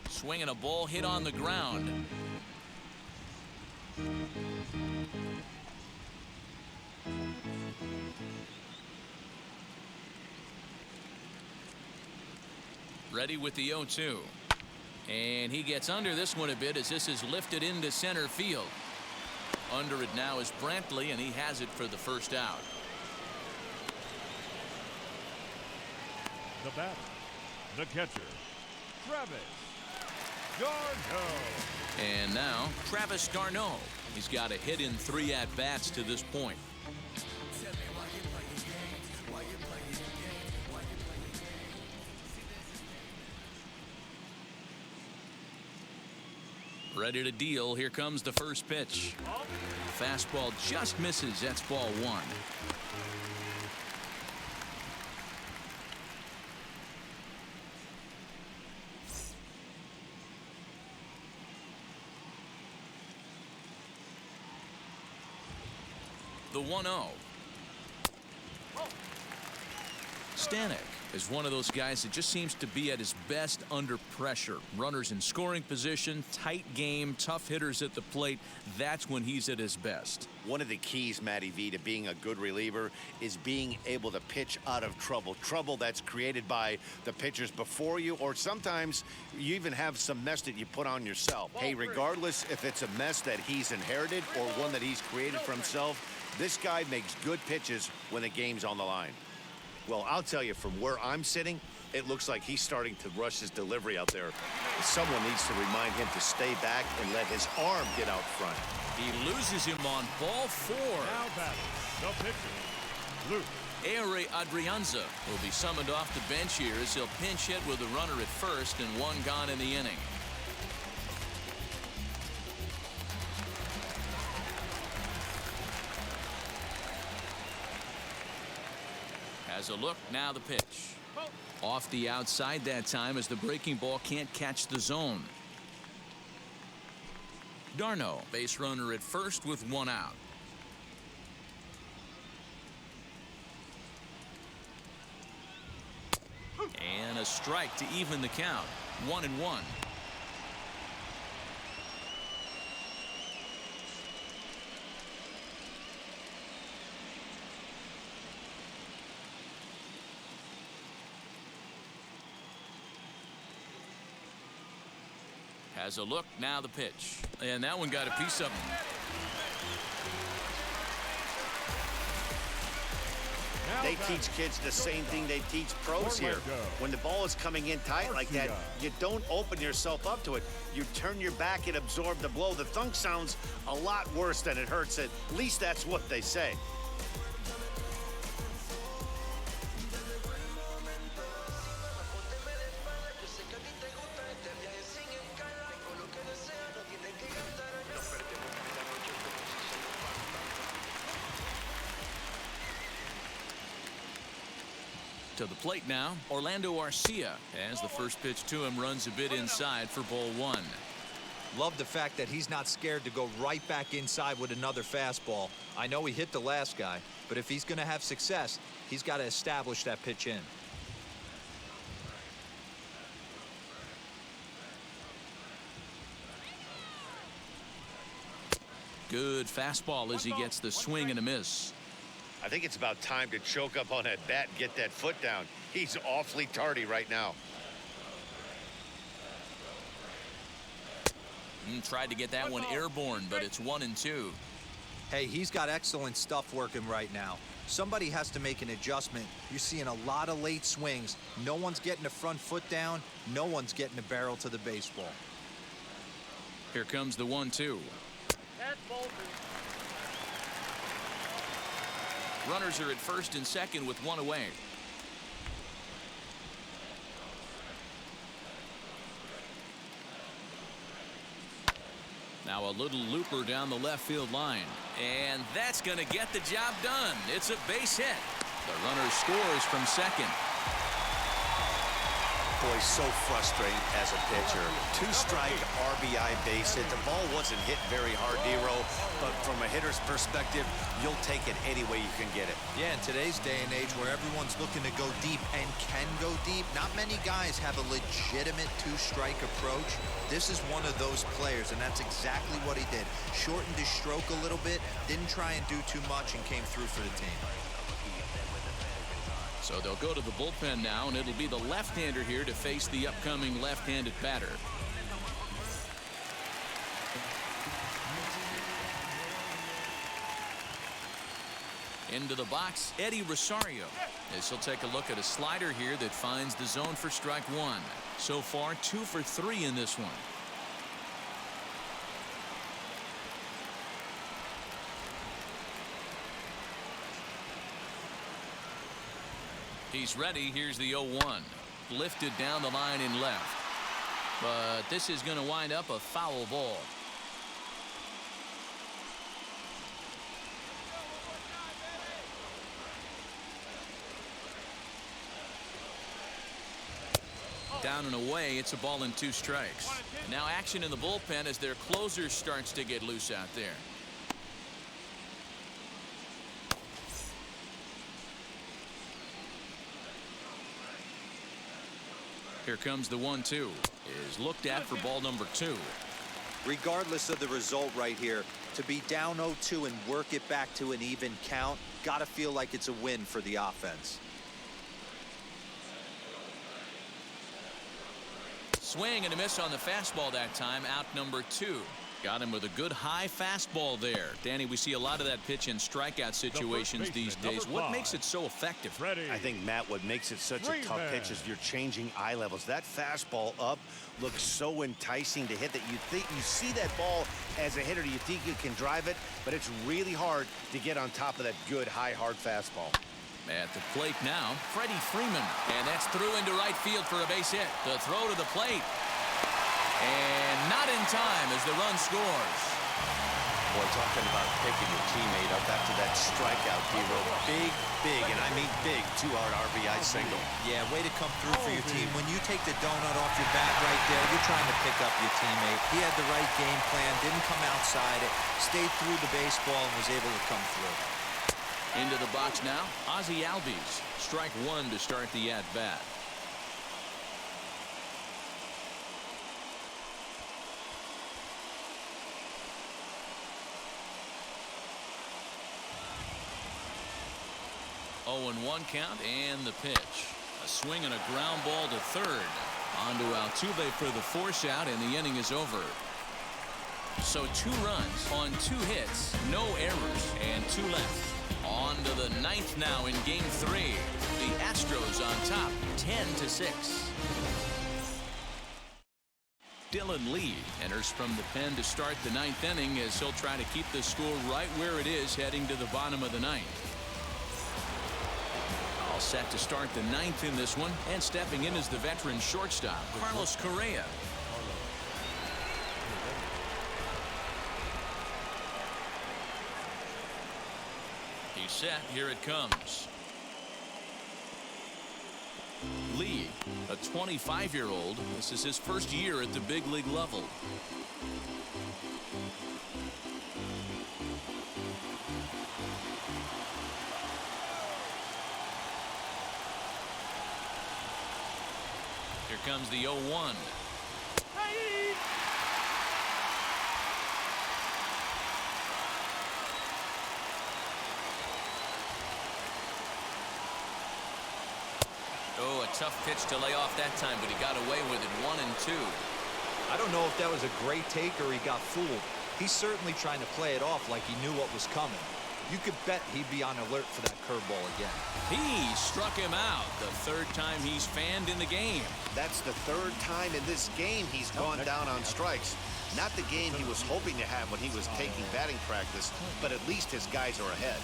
Speaker 2: Swinging a ball hit on the ground. Ready with the 0-2. And he gets under this one a bit as this is lifted into center field. Under it now is Brantley, and he has it for the first out.
Speaker 5: The batter, the catcher, Travis d'Arnaud.
Speaker 2: And now Travis d'Arnaud. He's got a hit in 3 at-bats to this point. Ready to deal. Here comes the first pitch. Fastball just misses. That's ball one. The 1-0. Stanek is one of those guys that just seems to be at his best under pressure. Runners in scoring position, tight game, tough hitters at the plate. That's when he's at his best.
Speaker 3: One of the keys, Matty V, to being a good reliever is being able to pitch out of trouble. Trouble that's created by the pitchers before you, or sometimes you even have some mess that you put on yourself. Hey, regardless if it's a mess that he's inherited or one that he's created for himself, this guy makes good pitches when the game's on the line. Well, I'll tell you, from where I'm sitting, it looks like he's starting to rush his delivery out there. Someone needs to remind him to stay back and let his arm get out front.
Speaker 2: He loses him on ball 4.
Speaker 5: Now batting, the pitcher, Luke.
Speaker 2: Ehire Adrianza will be summoned off the bench here as he'll pinch hit with a runner at first and one gone in the inning. Has a look, now the pitch. Off the outside that time as the breaking ball can't catch the zone. d'Arnaud, base runner at first with one out. And a strike to even the count. 1-1. Has a look, now the pitch. And that one got a piece of him.
Speaker 3: They teach kids the same thing they teach pros here. When the ball is coming in tight like that, you don't open yourself up to it. You turn your back and absorb the blow. The thunk sounds a lot worse than it hurts. At least that's what they say.
Speaker 2: To the plate now, Orlando Arcia, as the first pitch to him runs a bit inside for ball 1.
Speaker 4: Love the fact that he's not scared to go right back inside with another fastball. I know he hit the last guy, but if he's going to have success, he's got to establish that pitch in.
Speaker 2: Good fastball as he gets the swing and a miss.
Speaker 3: I think it's about time to choke up on that bat and get that foot down. He's awfully tardy right now.
Speaker 2: Tried to get that one airborne, but it's 1-2.
Speaker 4: Hey, he's got excellent stuff working right now. Somebody has to make an adjustment. You're seeing a lot of late swings. No one's getting the front foot down. No one's getting the barrel to the baseball.
Speaker 2: Here comes the 1-2. Runners are at first and second with one away. Now a little looper down the left field line. And that's going to get the job done. It's a base hit. The runner scores from second.
Speaker 3: Boy, so frustrating as a pitcher. Two-strike RBI base hit. The ball wasn't hit very hard, Dero, but from a hitter's perspective, you'll take it any way you can get it.
Speaker 4: Yeah, in today's day and age where everyone's looking to go deep and can go deep, not many guys have a legitimate two-strike approach. This is one of those players, and that's exactly what he did. Shortened his stroke a little bit, didn't try and do too much, and came through for the team.
Speaker 2: So they'll go to the bullpen now, and it'll be the left-hander here to face the upcoming left-handed batter. Into the box, Eddie Rosario. As he'll take a look at a slider here that finds the zone for strike one. So far, 2 for 3 in this one. He's ready. Here's the 0-1. Lifted down the line in left. But this is going to wind up a foul ball. Down and away, it's a ball and 2 strikes. And now action in the bullpen as their closer starts to get loose out there. Here comes the 1-2. Is looked at for ball number 2.
Speaker 4: Regardless of the result right here, to be down 0-2 and work it back to an even count, gotta feel like it's a win for the offense.
Speaker 2: Swing and a miss on the fastball that time. Out number 2. Got him with a good high fastball there. Danny, we see a lot of that pitch in strikeout situations these days. What makes it so effective?
Speaker 3: I think, Matt, what makes it such a tough pitch is you're changing eye levels. That fastball up looks so enticing to hit that you see that ball as a hitter, you think you can drive it, but it's really hard to get on top of that good high hard fastball.
Speaker 2: At the plate now, Freddie Freeman. And that's through into right field for a base hit. The throw to the plate. And not in time as the run scores.
Speaker 3: Boy, talking about picking your teammate up after that strikeout, Hero. Big, and I mean big, 2-out RBI single.
Speaker 4: Yeah, way to come through for your team. When you take the donut off your bat right there, you're trying to pick up your teammate. He had the right game plan, didn't come outside it, stayed through the baseball, and was able to come through.
Speaker 2: Into the box now, Ozzie Albies. Strike 1 to start the at-bat. Oh, and 1 count, and the pitch. A swing and a ground ball to third. On to Altuve for the force out, and the inning is over. So 2 runs on 2 hits, no errors, and 2 left. On to the 9th now in Game 3. The Astros on top, 10-6. Dylan Lee enters from the pen to start the 9th inning as he'll try to keep the score right where it is heading to the bottom of the 9th. All set to start the 9th in this one, and stepping in is the veteran shortstop, Carlos Correa. He's set. Here it comes. Lee, a 25-year-old. This is his first year at the big league level. Here comes the 0-1. Oh, a tough pitch to lay off that time, but he got away with it. 1 and 2.
Speaker 4: I don't know if that was a great take or he got fooled. He's certainly trying to play it off like he knew what was coming. You could bet he'd be on alert for that curveball again.
Speaker 2: He struck him out. The 3rd time he's fanned in the game.
Speaker 3: That's the 3rd time in this game he's gone down on strikes. Not the game he was hoping to have when he was taking batting practice, but at least his guys are ahead.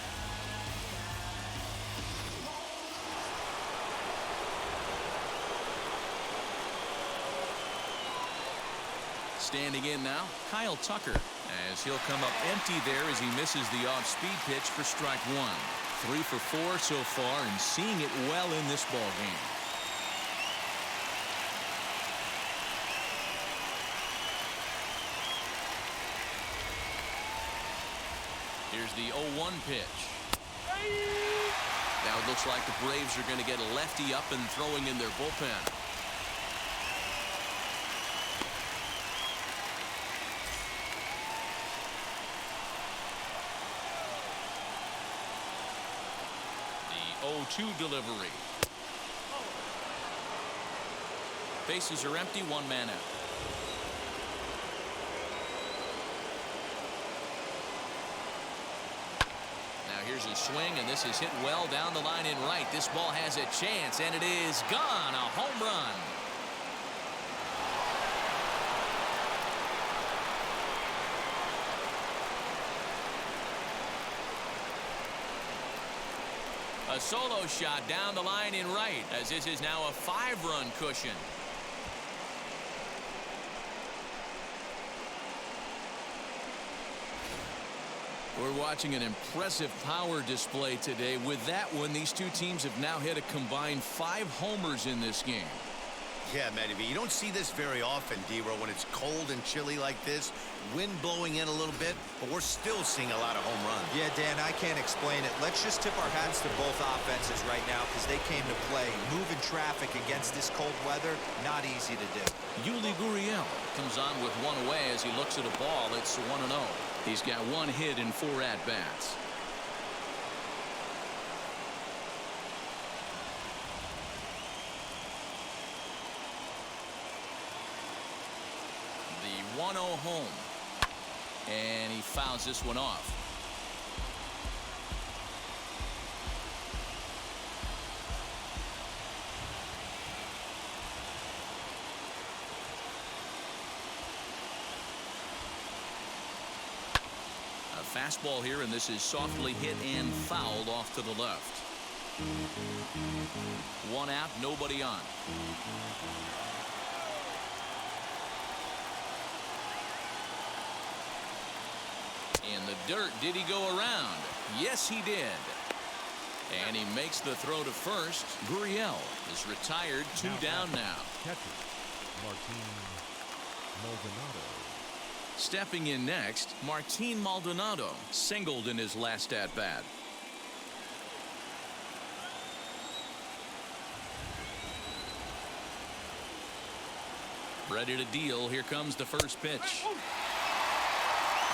Speaker 2: Standing in now, Kyle Tucker, as he'll come up empty there as he misses the off-speed pitch for strike 1. 3 for 4 so far and seeing it well in this ball game. Here's the 0-1 pitch. Now it looks like the Braves are going to get a lefty up and throwing in their bullpen. The 0-2 delivery. Bases are empty, 1 man out. Here's a swing, and this is hit well down the line in right. This ball has a chance, and it is gone. A home run. A solo shot down the line in right, as this is now a 5-run cushion. We're watching an impressive power display today. With that one, these two teams have now hit a combined 5 homers in this game.
Speaker 3: Yeah, Matty V, you don't see this very often, D-Row, when it's cold and chilly like this. Wind blowing in a little bit, but we're still seeing a lot of home runs.
Speaker 4: Yeah, Dan, I can't explain it. Let's just tip our hats to both offenses right now because they came to play. Moving traffic against this cold weather, not easy to do.
Speaker 2: Yuli Gurriel comes on with one away as he looks at a ball. It's 1-0. He's got 1 hit in 4 at-bats. The 1-0 home. And he fouls this one off. A fastball here, and this is softly hit and fouled off to the left. 1 out, nobody on. In the dirt, did he go around? Yes, he did. And he makes the throw to first. Gurriel is retired, 2 down now.
Speaker 5: Catcher, Martin Maldonado.
Speaker 2: Stepping in next, Martin Maldonado singled in his last at-bat. Ready to deal. Here comes the first pitch.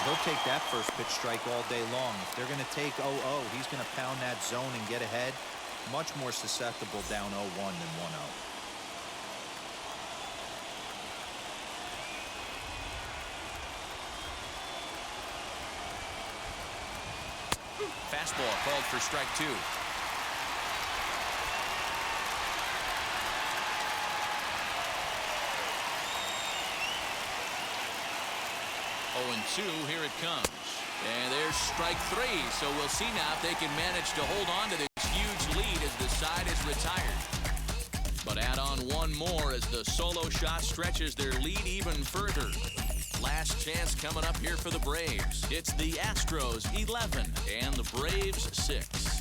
Speaker 4: He'll take that first pitch strike all day long. If they're going to take 0-0, he's going to pound that zone and get ahead. Much more susceptible down 0-1 than 1-0.
Speaker 2: Fastball called for strike 2. 0-2, here it comes. And there's strike 3. So we'll see now if they can manage to hold on to this huge lead as the side is retired. But add on 1 more as the solo shot stretches their lead even further. Last chance coming up here for the Braves. It's the Astros 11 and the Braves 6.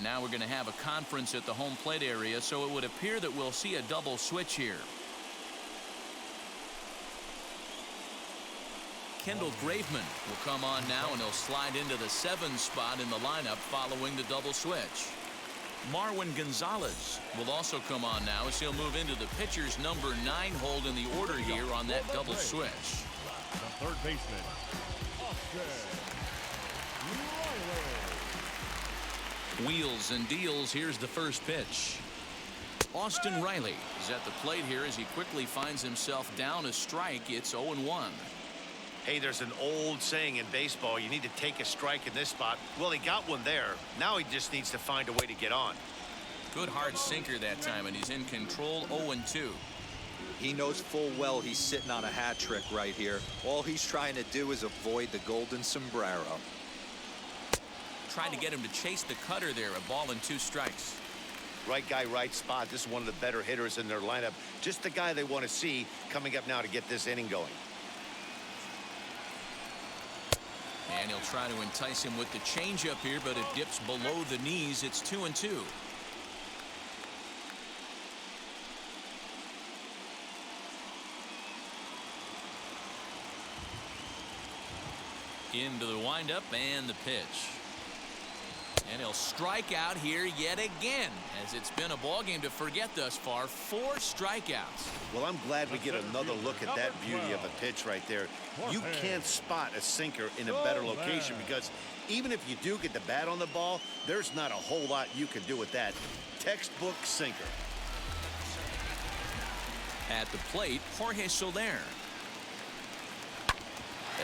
Speaker 2: Now we're going to have a conference at the home plate area, so it would appear that we'll see a double switch here. Kendall Graveman will come on now, and he'll slide into the 7 spot in the lineup following the double switch. Marwin Gonzalez will also come on now as he'll move into the pitcher's number 9 hold in the order here on that double switch.
Speaker 5: The third baseman, Austin Riley.
Speaker 2: Wheels and deals. Here's the first pitch. Austin Riley is at the plate here as he quickly finds himself down a strike. It's 0-1.
Speaker 3: Hey, there's an old saying in baseball, you need to take a strike in this spot. Well, he got one there. Now he just needs to find a way to get on.
Speaker 2: Good hard sinker that time, and he's in control. 0-2.
Speaker 4: He knows full well he's sitting on a hat trick right here. All he's trying to do is avoid the golden sombrero.
Speaker 2: Trying to get him to chase the cutter there. A ball and 2 strikes.
Speaker 3: Right guy, right spot. This is one of the better hitters in their lineup. Just the guy they want to see coming up now to get this inning going.
Speaker 2: And he'll try to entice him with the changeup here, but it dips below the knees. It's 2-2. Into the windup and the pitch. And he'll strike out here yet again, as it's been a ball game to forget thus far. 4 strikeouts.
Speaker 3: Well, I'm glad we get another look at that beauty of a pitch right there. You can't spot a sinker in a better location because even if you do get the bat on the ball, there's not a whole lot you can do with that. Textbook sinker.
Speaker 2: At the plate, Jorge Soler.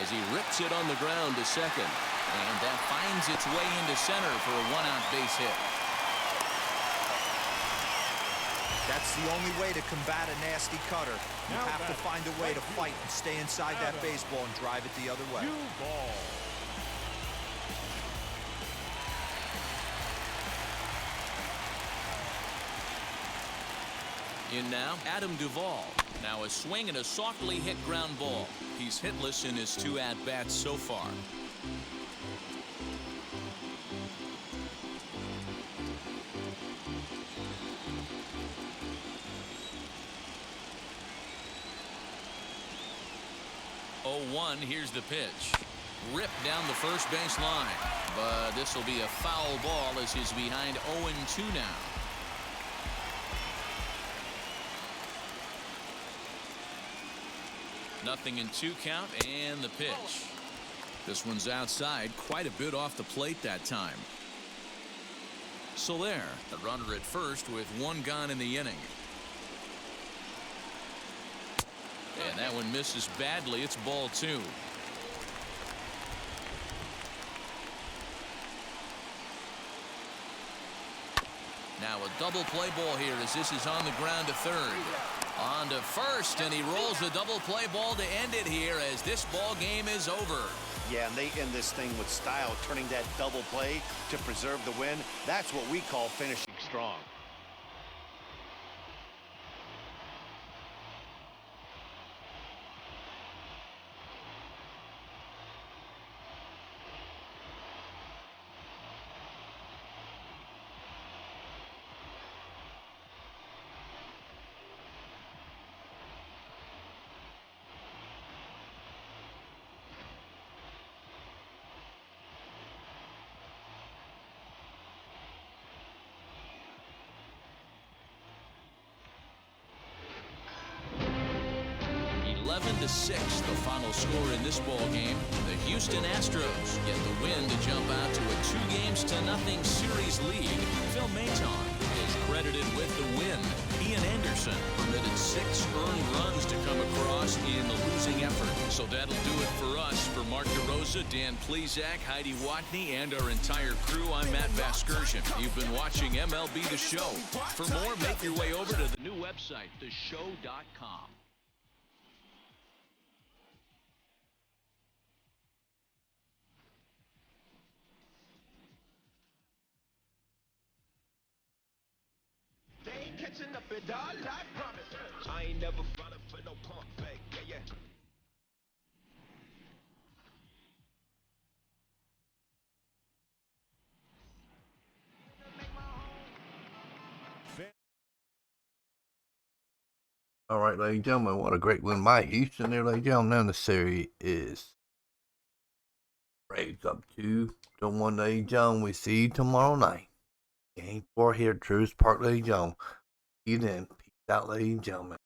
Speaker 2: As he rips it on the ground to second. And that finds its way into center for a 1-out base hit.
Speaker 4: That's the only way to combat a nasty cutter. You have to find a way to fight and stay inside that baseball and drive it the other way.
Speaker 2: In now, Adam Duvall. Now a swing and a softly hit ground ball. He's hitless in his 2 at-bats so far. Oh, 1, here's the pitch. Ripped down the first base line. But this will be a foul ball as he's behind 0-2 now. Nothing in 2 count and the pitch. This one's outside, quite a bit off the plate that time. So there, the runner at first with 1 gone in the inning. And that one misses badly. It's ball 2. Now a double play ball here as this is on the ground to third. On to first, and he rolls the double play ball to end it here as this ball game is over.
Speaker 3: Yeah, and they end this thing with style, turning that double play to preserve the win. That's what we call finishing strong.
Speaker 2: To 6, the final score in this ball game. The Houston Astros get the win to jump out to a 2-0 series lead. Phil Maton is credited with the win. Ian Anderson permitted 6 earned runs to come across in the losing effort. So that'll do it for us. For Mark DeRosa, Dan Plesac, Heidi Watney, and our entire crew, I'm Matt Vasgersian. You've been watching MLB The Show. For more, make your way over to the new website, theshow.com.
Speaker 9: Catching up at all, I promise. I ain't never falling for no pump fake. Yeah.
Speaker 1: All right, ladies and gentlemen, what a great win by Houston there, ladies and gentlemen. Now the series is Braves up 2-1, ladies and gentlemen. We see you tomorrow night. Game 4 here at Truist Park, ladies and gentlemen. See you then. Peace out, ladies and gentlemen.